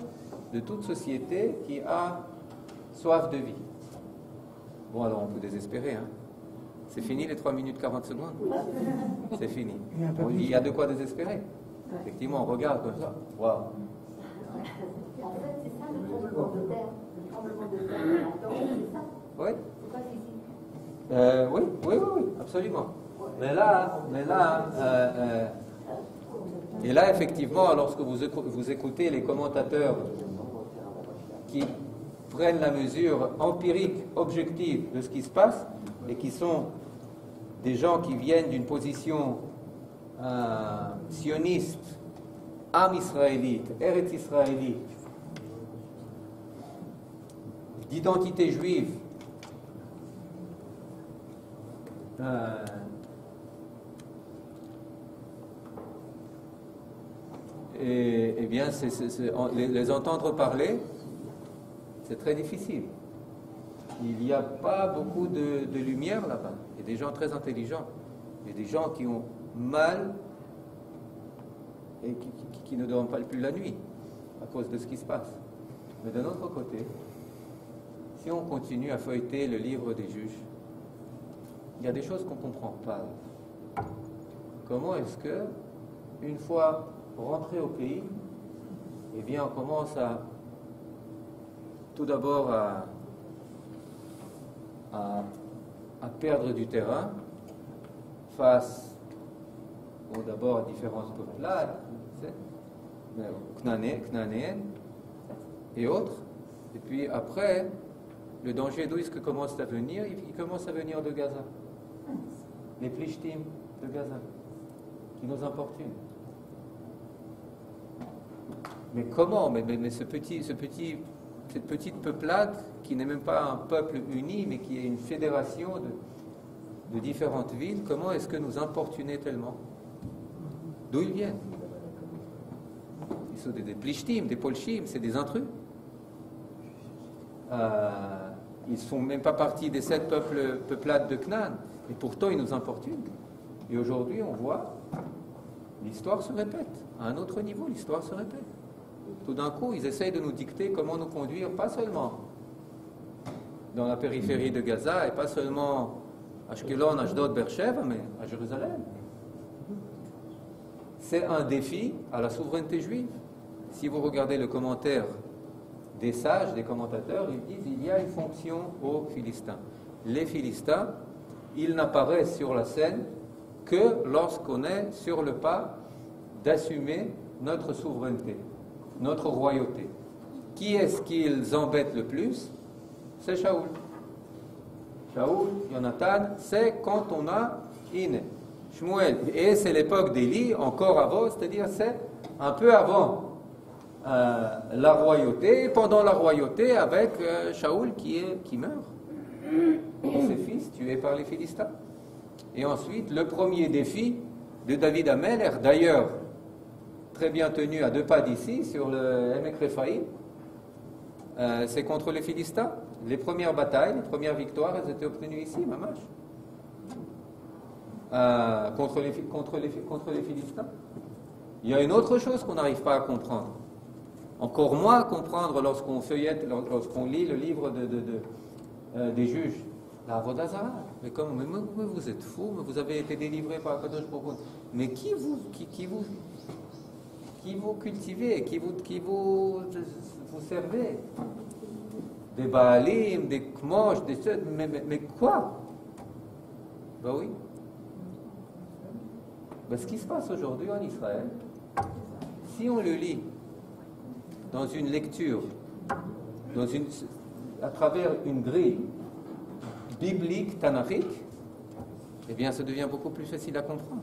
de toute société qui a soif de vie. Bon, alors on peut désespérer, hein. C'est fini les 3 minutes 40 secondes. C'est fini. Bon, il y a de quoi désespérer. Effectivement, on regarde comme ça. Waouh. En fait, c'est ça le tremblement de terre. Le tremblement de terre, c'est ça. Oui. C'est pas ici. Oui, absolument. Mais là, et là, effectivement, lorsque vous écoutez les commentateurs qui prennent la mesure empirique, objective de ce qui se passe, et qui sont des gens qui viennent d'une position sioniste, âme israélite, Eretz israélite, d'identité juive, et bien, les entendre parler, c'est très difficile. Il n'y a pas beaucoup de lumière là-bas. Il y a des gens très intelligents. Il y a des gens qui ont mal et qui ne dorment pas plus la nuit à cause de ce qui se passe. Mais d'un autre côté, si on continue à feuilleter le livre des juges, il y a des choses qu'on ne comprend pas. Comment est-ce que, une fois rentré au pays, eh bien, on commence tout d'abord à perdre du terrain face d'abord à différentes peuplades, Cananéennes et autres, Et puis après, le danger d'où est-ce que commence à venir? Il commence à venir de Gaza. Les Plishtim de Gaza, qui nous importunent. Mais comment? Mais cette petite peuplade, qui n'est même pas un peuple uni, mais qui est une fédération de différentes villes, comment est-ce que nous importunez tellement? D'où ils viennent? Ils sont des Plishtim, des Polchim, c'est des intrus. Ils ne sont même pas partis des 7 peuplades de Canaan, et pourtant ils nous importunent. Et aujourd'hui, on voit, l'histoire se répète. À un autre niveau, l'histoire se répète. Tout d'un coup, ils essayent de nous dicter comment nous conduire, pas seulement dans la périphérie de Gaza, et pas seulement à Ashkelon, Ashdod, Beersheba, mais à Jérusalem. C'est un défi à la souveraineté juive. Si vous regardez le commentaire des sages, des commentateurs, ils disent qu'il y a une fonction aux Philistins. Les Philistins, ils n'apparaissent sur la scène que lorsqu'on est sur le pas d'assumer notre souveraineté, notre royauté. Qui est-ce qu'ils embêtent le plus? C'est Shaoul. Shaoul, Jonathan, c'est quand on a Iné, Shmuel. Et c'est l'époque d'Élie, encore avant, c'est-à-dire c'est un peu avant la royauté, pendant la royauté avec Shaoul qui meurt. Et ses fils tués par les Philistins. Et ensuite, le premier défi de David Ameler, d'ailleurs très bien tenu à 2 pas d'ici, sur le Emek Rephaïm, c'est contre les Philistins. Les premières batailles, les premières victoires, elles étaient obtenues ici, Mamash. Contre les Philistins. Il y a une autre chose qu'on n'arrive pas à comprendre. Encore moins à comprendre lorsqu'on feuillette, lorsqu'on lit le livre des juges. La Avodah Zarah. Mais vous êtes fous, mais vous avez été délivré par Kadosh Baruch Hu. Mais qui vous cultivez, qui vous servez? Des Baalim, des Kmosh, mais quoi? Ben oui. Ben, ce qui se passe aujourd'hui en Israël, si on le lit dans une lecture, à travers une grille biblique, tanachique, eh bien ça devient beaucoup plus facile à comprendre.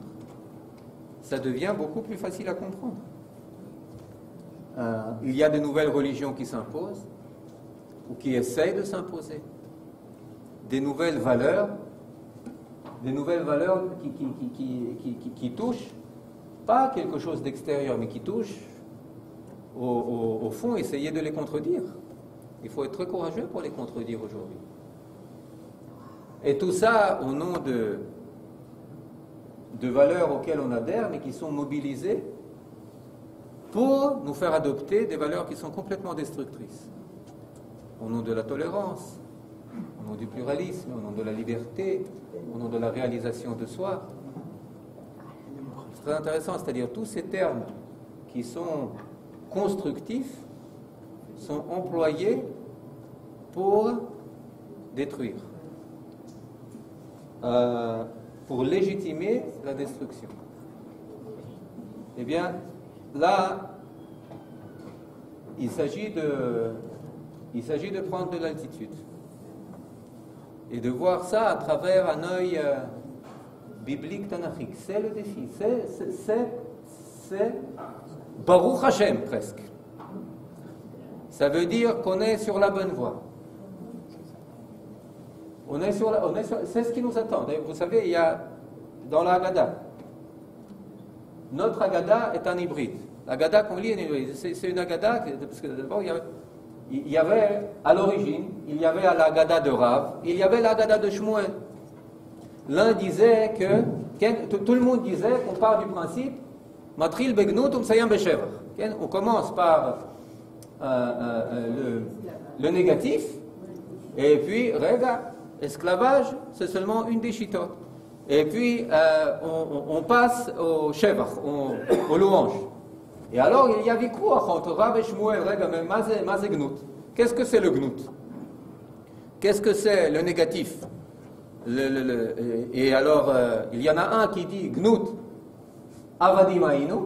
Ça devient beaucoup plus facile à comprendre. Il y a de nouvelles religions qui s'imposent, ou qui essayent de s'imposer. Des nouvelles valeurs qui touchent, pas quelque chose d'extérieur, mais qui touchent au fond, essayer de les contredire. Il faut être très courageux pour les contredire aujourd'hui. Et tout ça au nom de valeurs auxquelles on adhère, mais qui sont mobilisées pour nous faire adopter des valeurs qui sont complètement destructrices. Au nom de la tolérance, au nom du pluralisme, au nom de la liberté, au nom de la réalisation de soi. C'est très intéressant, c'est-à-dire tous ces termes qui sont constructifs sont employés pour détruire, pour légitimer la destruction. Eh bien, là, il s'agit de prendre de l'altitude et de voir ça à travers un œil biblique tanachique. C'est le défi, c'est Baruch Hashem presque. Ça veut dire qu'on est sur la bonne voie. C'est ce qui nous attend. Vous savez, il y a dans la Haggadah, notre Haggadah est un hybride. L'Haggadah qu'on lit est un hybride. C'est une Haggadah, parce que d'abord, il y avait à l'origine, il y avait à la Haggadah de Rav, il y avait la Haggadah de Shmuel. L'un disait que, tout le monde disait qu'on part du principe, Matril Begnut Umsayam Beshever. On commence par le négatif, et puis, regarde, esclavage, c'est seulement une des chitotes. Et puis, on passe au Shevach, aux louanges. Et alors, il y a Vikouach entre Rav et Shmuel, regarde, mais Mazé Gnut. Qu'est-ce que c'est le Gnut? Qu'est-ce que c'est le négatif? Et alors, il y en a un qui dit Gnut Avadim Ainu,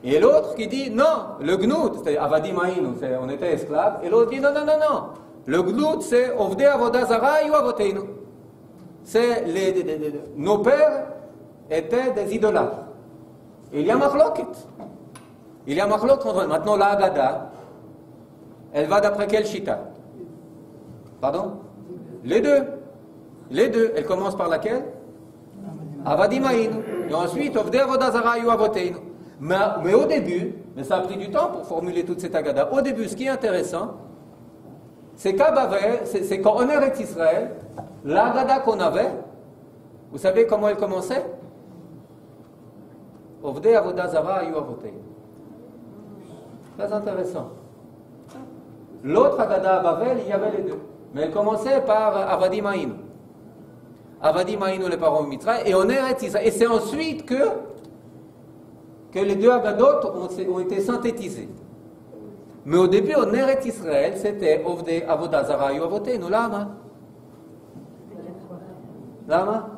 Et l'autre qui dit non, le gnout, c'est Avadim Aïnou, on était esclaves. Et l'autre dit non, non, non, non. Le gnout, c'est Ovdei Avodah Zara Yu Avoteinu. C'est nos pères étaient des idolâtres. Et il y a machloket. Il y a machloket entre eux. Maintenant, la Haggadah, elle va d'après quel shita? Pardon? Les deux. Les deux. Elle commence par laquelle? Avadim Aïnou. Et ensuite, Ovdei Avodah Zara Yu Avoteinu. Mais au début, mais ça a pris du temps pour formuler toute cette Haggadah. Au début, ce qui est intéressant, c'est qu'à Bavel, c'est quand on est Israël, la Haggadah qu'on avait, vous savez comment elle commençait? Ovdei Avodah Zara Yu Avoteinu. Très intéressant. L'autre Haggadah à Bavel, il y avait les deux. Mais elle commençait par Avadim Aïnou. Avadim Aïnou, les parents de Mitzrayim, et on est Israël. Et c'est ensuite que les deux Haggadot ont été synthétisés. Mais au début, en Eretz Israël, c'était Ovdei Avodah Zara Yu Avoteinu. Lama. Lama.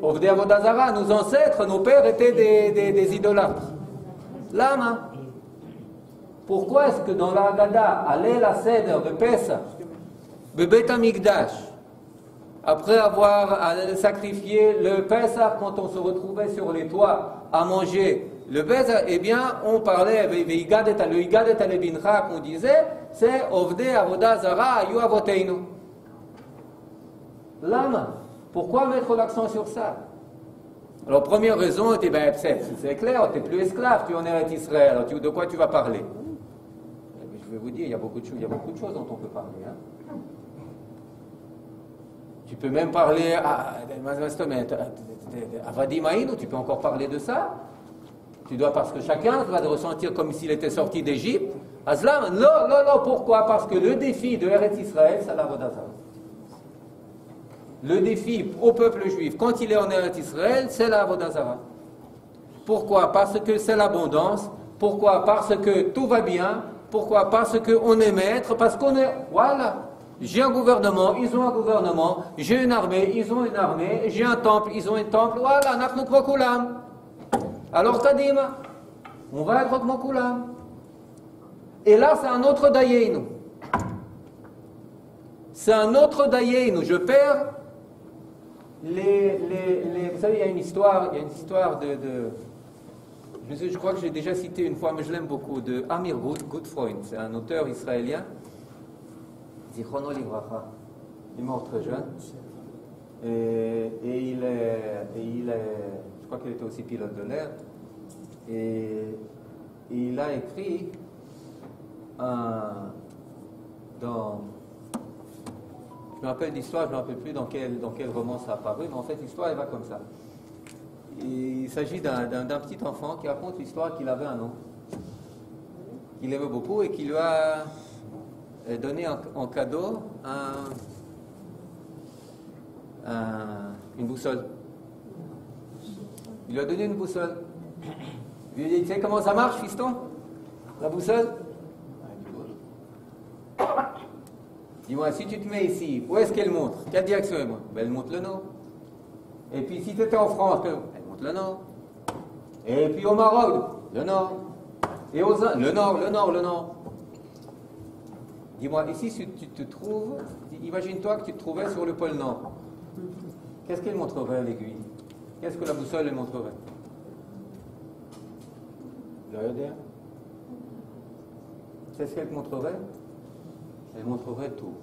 Ovdei Avodah Zara, nos ancêtres, nos pères étaient des idolâtres. Lama. Pourquoi est-ce que dans la Haggadah, à l'El HaSeder de Pesach, de Beth Amikdash, après avoir sacrifié le Pesach, quand on se retrouvait sur les toits à manger le Pesach, eh bien, on parlait, le Higadet Alebincha, qu'on disait, c'est Ovdei Avodah Zara Yu Avoteinu. Lama. Pourquoi mettre l'accent sur ça? Alors, première raison était, ben, c'est clair, tu n'es plus esclave, tu en es à Israël, alors de quoi tu vas parler? Je vais vous dire, il y a beaucoup de choses dont on peut parler. Hein. Tu peux même parler à Avadim Aïnou, tu peux encore parler de ça. Tu dois, parce que chacun doit ressentir comme s'il était sorti d'Égypte. Aslam, non, pourquoi? Parce que le défi de Eretz Israël, c'est l'Avodah Zara. Le défi au peuple juif, quand il est en Eretz Israël, c'est l'Avodah Zara. Pourquoi? Parce que c'est l'abondance. Pourquoi? Parce que tout va bien. Pourquoi? Parce qu'on est maître, parce qu'on est... Voilà. J'ai un gouvernement, ils ont un gouvernement. J'ai une armée, ils ont une armée. J'ai un temple, ils ont un temple. Voilà, nafnu koulam. Alors, Kadima, on va être comme koulam. Et là, c'est un autre dayeinu. C'est un autre dayeinu. Je perds vous savez, il y a une histoire de je crois que j'ai déjà cité une fois, mais je l'aime beaucoup, de Amir Gutfreund. C'est un auteur israélien. Zichrono Livracha. Il est mort très jeune. Et il est, je crois qu'il était aussi pilote de l'air. Et il a écrit je me rappelle l'histoire, je ne me rappelle plus dans quel roman ça a apparu, mais en fait l'histoire elle va comme ça. Et il s'agit d'un petit enfant qui raconte l'histoire qu'il avait un oncle qu'il aimait beaucoup et qui lui a donné en cadeau une boussole. Il lui a donné une boussole. Il lui a dit, tu sais comment ça marche, fiston? La boussole? Dis-moi, si tu te mets ici, où est-ce qu'elle montre? Quelle direction elle montre? Ben, elle montre le nord. Et puis si tu étais en France, elle montre le nord. Et puis au Maroc, le nord. Et aux Indes, le nord. Dis-moi, ici si tu te trouves, imagine-toi que tu te trouvais sur le pôle Nord. Qu'est-ce qu'elle montrerait l'aiguille? Qu'est-ce que la boussole elle montrerait? Qu'est-ce qu'elle montrerait? Elle montrerait tout.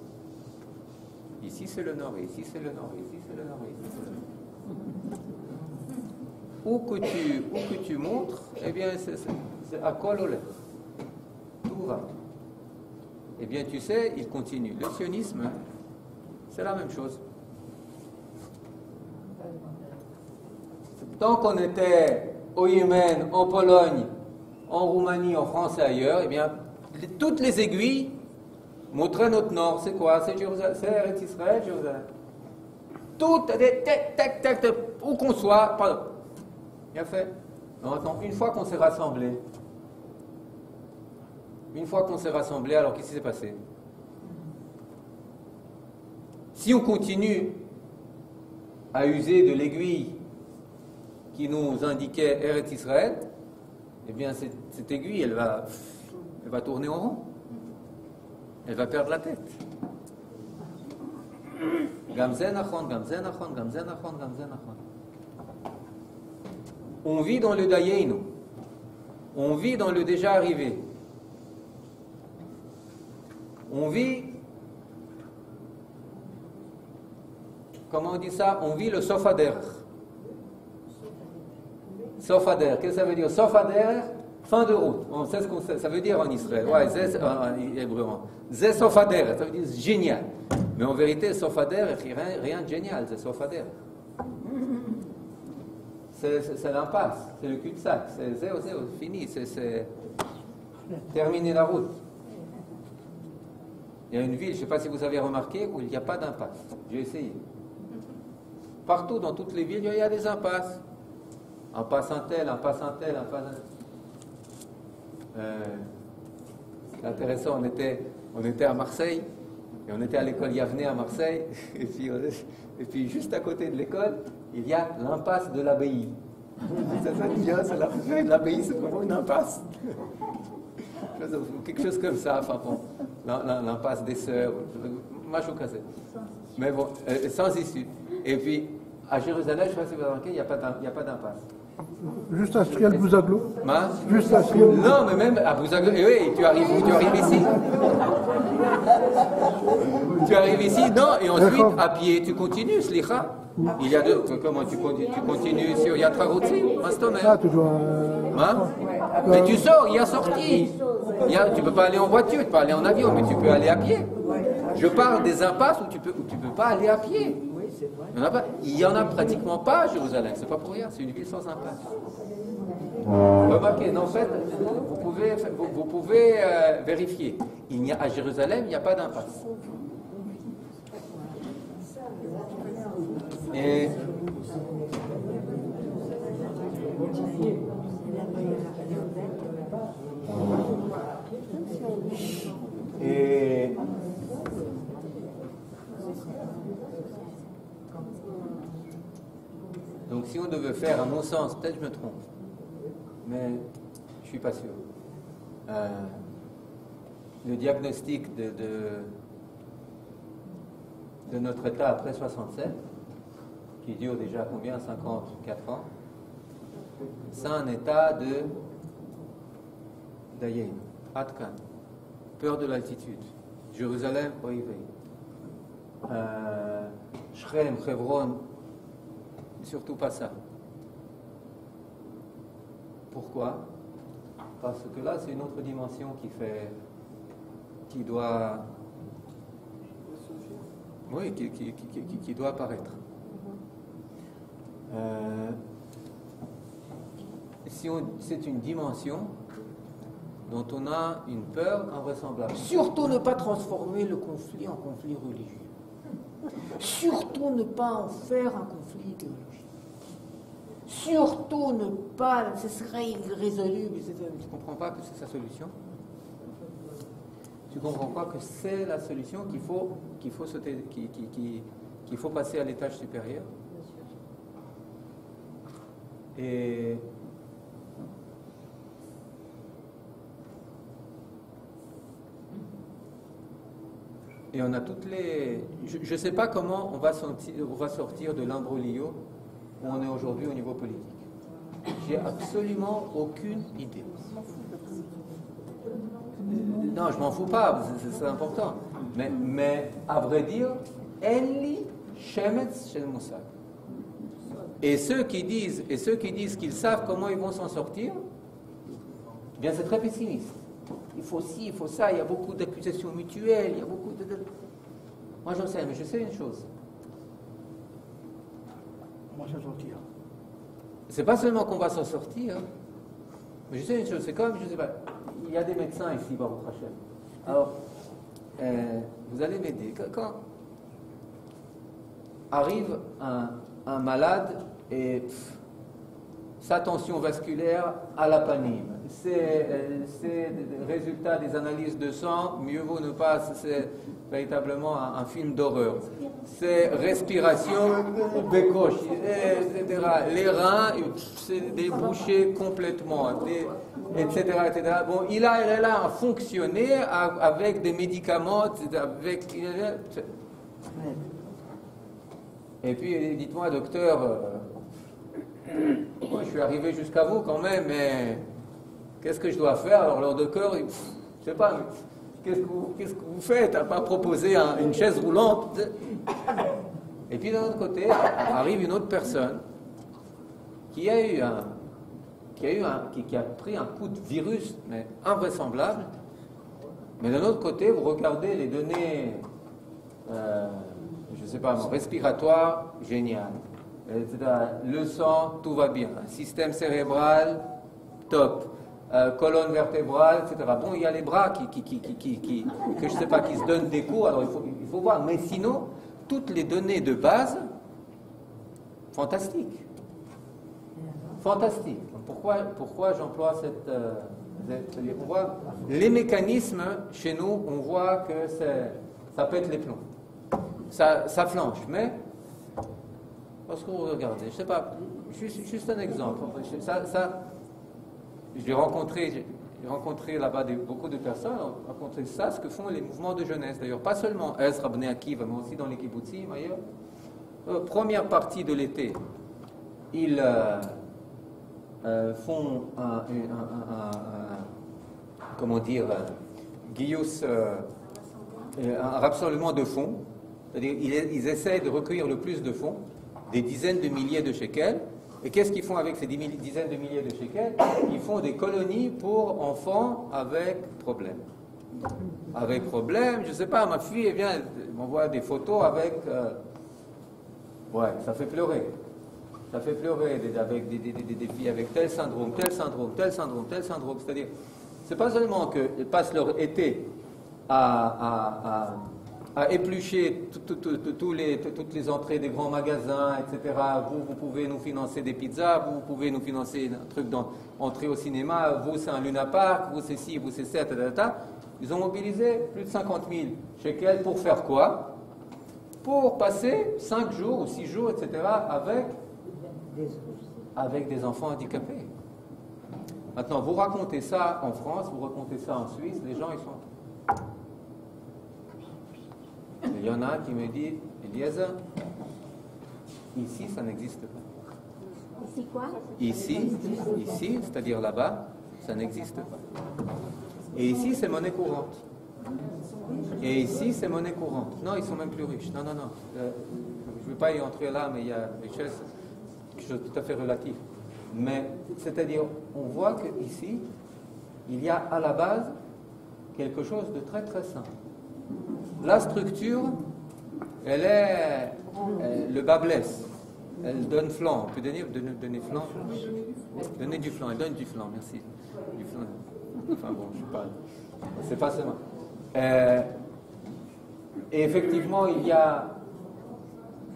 Ici c'est le nord, et ici c'est le nord, et ici c'est le nord, et ici c'est le nord. Où que tu montres, eh bien c'est à kololé. Tout va. Eh bien tu sais, il continue. Le sionisme, c'est la même chose. Tant qu'on était au Yémen, en Pologne, en Roumanie, en France et ailleurs, eh bien toutes les aiguilles montraient notre nord. C'est quoi? C'est Jérusalem, c'est Eretz Israël, Jérusalem. Tout, tac, où qu'on soit, pardon. Bien fait. Maintenant, une fois qu'on s'est rassemblés, alors qu'est-ce qui s'est passé? Si on continue à user de l'aiguille qui nous indiquait Eretz Israël, eh bien cette aiguille, elle va tourner en rond. Elle va perdre la tête. On vit dans le Dayenu. On vit dans le déjà arrivé. On vit, comment on dit ça? On vit le Sofader. Sofader, qu'est-ce que ça veut dire? Sofader, fin de route. On sait ce que ça veut dire en Israël. Ouais, en hébreu. Zé Sofader, ça veut dire génial. Mais en vérité, Sofader, rien de génial, c'est Sofader. C'est l'impasse, c'est le cul-de-sac, c'est fini, c'est terminer la route. Il y a une ville, je ne sais pas si vous avez remarqué, où il n'y a pas d'impasse. J'ai essayé. Partout, dans toutes les villes, il y a des impasses. Impasse un tel, impasse un tel, impasse un tel. C'est intéressant, on était à Marseille, et on était à l'école Yavne à Marseille, et puis juste à côté de l'école, il y a l'impasse de l'abbaye. C'est l'abbaye, c'est vraiment une impasse. Quelque chose comme ça, enfin bon, l'impasse des sœurs, mais bon, sans issue. Et puis, à Jérusalem, je ne sais pas si vous avez remarqué, il n'y a pas d'impasse. Juste à Sriel Bouzaglo. Juste à Sriel. Non, mais même à Bouzaglo. Et oui, tu arrives où? Tu arrives ici. Tu arrives ici, non, et ensuite, à pied, tu continues, Slicha. Il y a deux. Comment tu continues sur Yatraroutsi? Ah, tu dois. Mais tu sors, il y a sortie. Tu ne peux pas aller en voiture, tu peux aller en avion, mais tu peux aller à pied. Je parle des impasses où tu peux pas aller à pied. Il n'y en a pratiquement pas à Jérusalem, c'est pas pour rien, c'est une ville sans impasse. Remarquez, en fait, vous pouvez vérifier. À Jérusalem, il n'y a pas d'impasse. Et donc si on devait faire, à mon sens, peut-être je me trompe, mais je suis pas sûr, le diagnostic de notre état après 67, qui dure déjà combien? 54 ans, c'est un état d'Ayen, Atkan, peur de l'altitude, Jérusalem, Oivei, Shrem, Hebron, surtout pas ça. Pourquoi? Parce que là, c'est une autre dimension qui doit apparaître. C'est une dimension dont on a une peur invraisemblable. Surtout ne pas transformer le conflit en conflit religieux. Surtout ne pas en faire un conflit idéologique. Surtout ne pas, ce serait irrésolu. Tu ne comprends pas que c'est sa solution? Tu ne comprends pas que c'est la solution qu'il faut passer à l'étage supérieur? Et on a toutes les... Je ne sais pas comment on va sortir de l'imbroglio où on est aujourd'hui au niveau politique. J'ai absolument aucune idée. Non, je m'en fous pas, c'est important. Mais à vrai dire, Enli Shemetz Shel Moussag. Et ceux qui disent qu'ils savent comment ils vont s'en sortir, eh bien c'est très pessimiste. Il faut ci, il faut ça, il y a beaucoup d'accusations mutuelles, il y a beaucoup de... Moi j'en sais, mais je sais une chose. On va s'en sortir. C'est pas seulement qu'on va s'en sortir, mais je sais une chose, c'est comme, je sais pas, il y a des médecins ici, Baruch Hashem. Alors, vous allez m'aider. Quand arrive un malade et sa tension vasculaire à la panime, c'est résultat des analyses de sang, mieux vaut ne pas, c'est véritablement un film d'horreur. C'est respiration, bécoche, etc. Les reins, c'est débouché complètement, etc., etc. Bon, il est là à fonctionner avec des médicaments, avec... Et puis, dites-moi, docteur, moi, je suis arrivé jusqu'à vous quand même, mais qu'est-ce que je dois faire? Alors, le docteur, je ne sais pas, qu'est-ce que vous faites? À pas proposer une chaise roulante? Et puis, d'un autre côté, arrive une autre personne qui a pris un coup de virus, mais invraisemblable. Mais d'un autre côté, vous regardez les données, je ne sais pas, respiratoires, génial. Le sang, tout va bien. Système cérébral, top. Colonne vertébrale, etc. Bon, il y a les bras que je ne sais pas, qui se donnent des coups, alors il faut voir. Mais sinon, toutes les données de base, fantastiques. Fantastique. Pourquoi j'emploie on voit les mécanismes chez nous, on voit que ça pète les plombs. Ça flanche, mais parce que vous regardez, je sais pas, juste un exemple. J'ai rencontré là-bas beaucoup de personnes, rencontré ça, ce que font les mouvements de jeunesse. D'ailleurs, pas seulement Ezra Bnei Akiva, mais aussi dans les kibbutzim ailleurs. Première partie de l'été, ils font un rassemblement de fonds. C'est-à-dire, ils essaient de recueillir le plus de fonds, des dizaines de milliers de shekels. Et qu'est-ce qu'ils font avec ces dizaines de milliers de shekels? Ils font des colonies pour enfants avec problème. Avec problème, je ne sais pas, ma fille, elle vient, elle m'envoie des photos avec... ouais, ça fait pleurer. Ça fait pleurer avec des filles avec tel syndrome, tel syndrome, tel syndrome, tel syndrome. C'est-à-dire, c'est pas seulement qu'elles passent leur été à éplucher toutes les entrées des grands magasins, etc. Vous pouvez nous financer des pizzas, vous pouvez nous financer un truc d'entrée au cinéma, vous c'est un Luna Park, vous c'est ci, vous c'est ça, etc. Ils ont mobilisé plus de 50 000 shekels pour faire quoi? Pour passer 5 jours ou 6 jours, etc. avec des enfants handicapés. Maintenant, vous racontez ça en France, vous racontez ça en Suisse, les gens ils sont... Il y en a un qui me dit, Eliezer, ici ça n'existe pas. Ici quoi? Ici, c'est-à-dire là-bas, ça n'existe pas. Et ici c'est monnaie courante. Et ici c'est monnaie courante. Non, ils sont même plus riches. Non. Je ne veux pas y entrer là, mais il y a des choses, quelque chose de tout à fait relatif. Mais, c'est-à-dire, on voit qu'ici, il y a à la base quelque chose de très très simple. La structure, elle est le bas blesse. Elle donne flanc. On peut donner flanc? Donner du flanc. Elle donne du flanc, merci. Du flanc. Enfin bon, je ne sais pas. C'est pas seulement. Et effectivement, il y a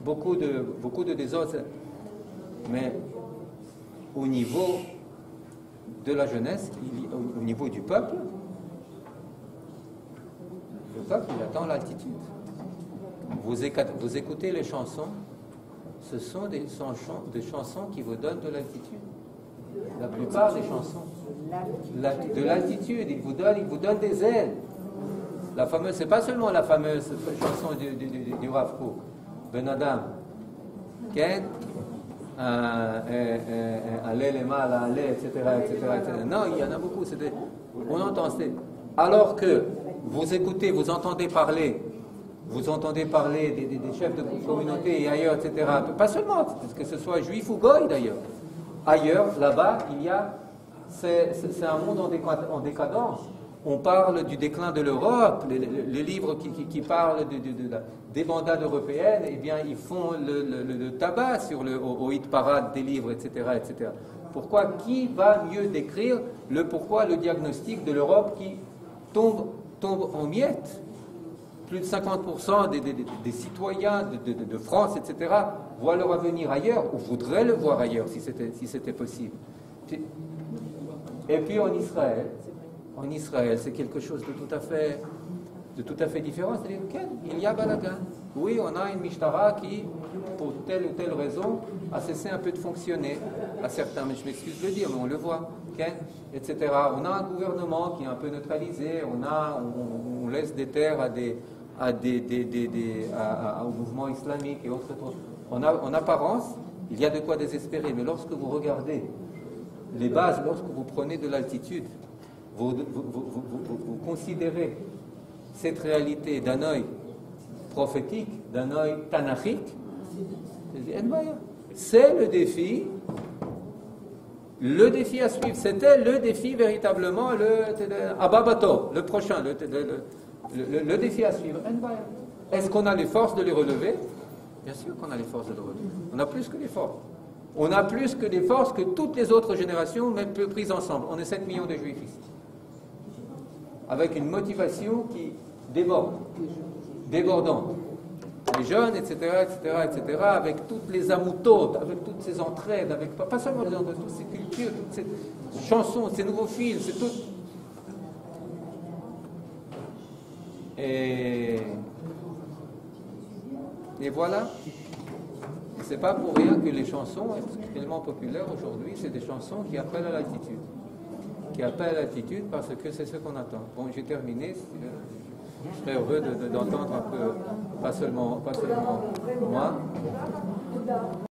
beaucoup de désordre. Mais au niveau de la jeunesse, au niveau du peuple, le peuple, il attend l'altitude. Vous écoutez les chansons, ce sont des chansons qui vous donnent de l'altitude. La plupart des chansons. De l'altitude, ils vous donnent des ailes. La fameuse, c'est pas seulement la fameuse chanson du Rav Kook, Ben Adam, Ken, aller les mal, aller, etc. Non, il y en a beaucoup. On entend. Alors que vous écoutez, vous entendez parler des chefs de communauté et ailleurs, etc. Pas seulement, que ce soit juif ou goy d'ailleurs. Ailleurs, là-bas, c'est un monde en décadence. On parle du déclin de l'Europe, les livres qui parlent des bandades européennes, eh bien, ils font le tabac au hit parade des livres, etc., etc. Pourquoi? Qui va mieux décrire le diagnostic de l'Europe qui tombe en miettes? Plus de 50% des citoyens de France, etc., voient leur avenir ailleurs, ou voudraient le voir ailleurs, si c'était possible. Et puis en Israël, c'est quelque chose de tout à fait différent. C'est-à-dire qu'il y a balagan. Oui, on a une Mishtara qui, pour telle ou telle raison, a cessé un peu de fonctionner à certains, mais je m'excuse de le dire, mais on le voit, okay, etc. On a un gouvernement qui est un peu neutralisé, on laisse des terres au mouvement islamique et autres. En apparence, il y a de quoi désespérer, mais lorsque vous regardez les bases, lorsque vous prenez de l'altitude, vous considérez cette réalité d'un œil prophétique, d'un œil tanachique, c'est le défi à suivre. C'était le défi véritablement, Ababato, le prochain, le défi à suivre. Est-ce qu'on a les forces de les relever? Bien sûr qu'on a les forces de les relever. On a plus que les forces. On a plus que des forces que toutes les autres générations, même prises ensemble. On est 7 millions de juifs ici. Avec une motivation qui débordante. Les jeunes, etc., avec toutes les amoutotes, avec toutes ces entraides, avec pas seulement les entraides, toutes ces cultures, toutes ces chansons, ces nouveaux films, c'est tout. Et voilà. C'est pas pour rien que les chansons extrêmement populaires aujourd'hui, c'est des chansons qui appellent à l'altitude. Qui appellent à l'altitude parce que c'est ce qu'on attend. Bon, j'ai terminé. Je serais heureux d'entendre un peu, pas seulement moi.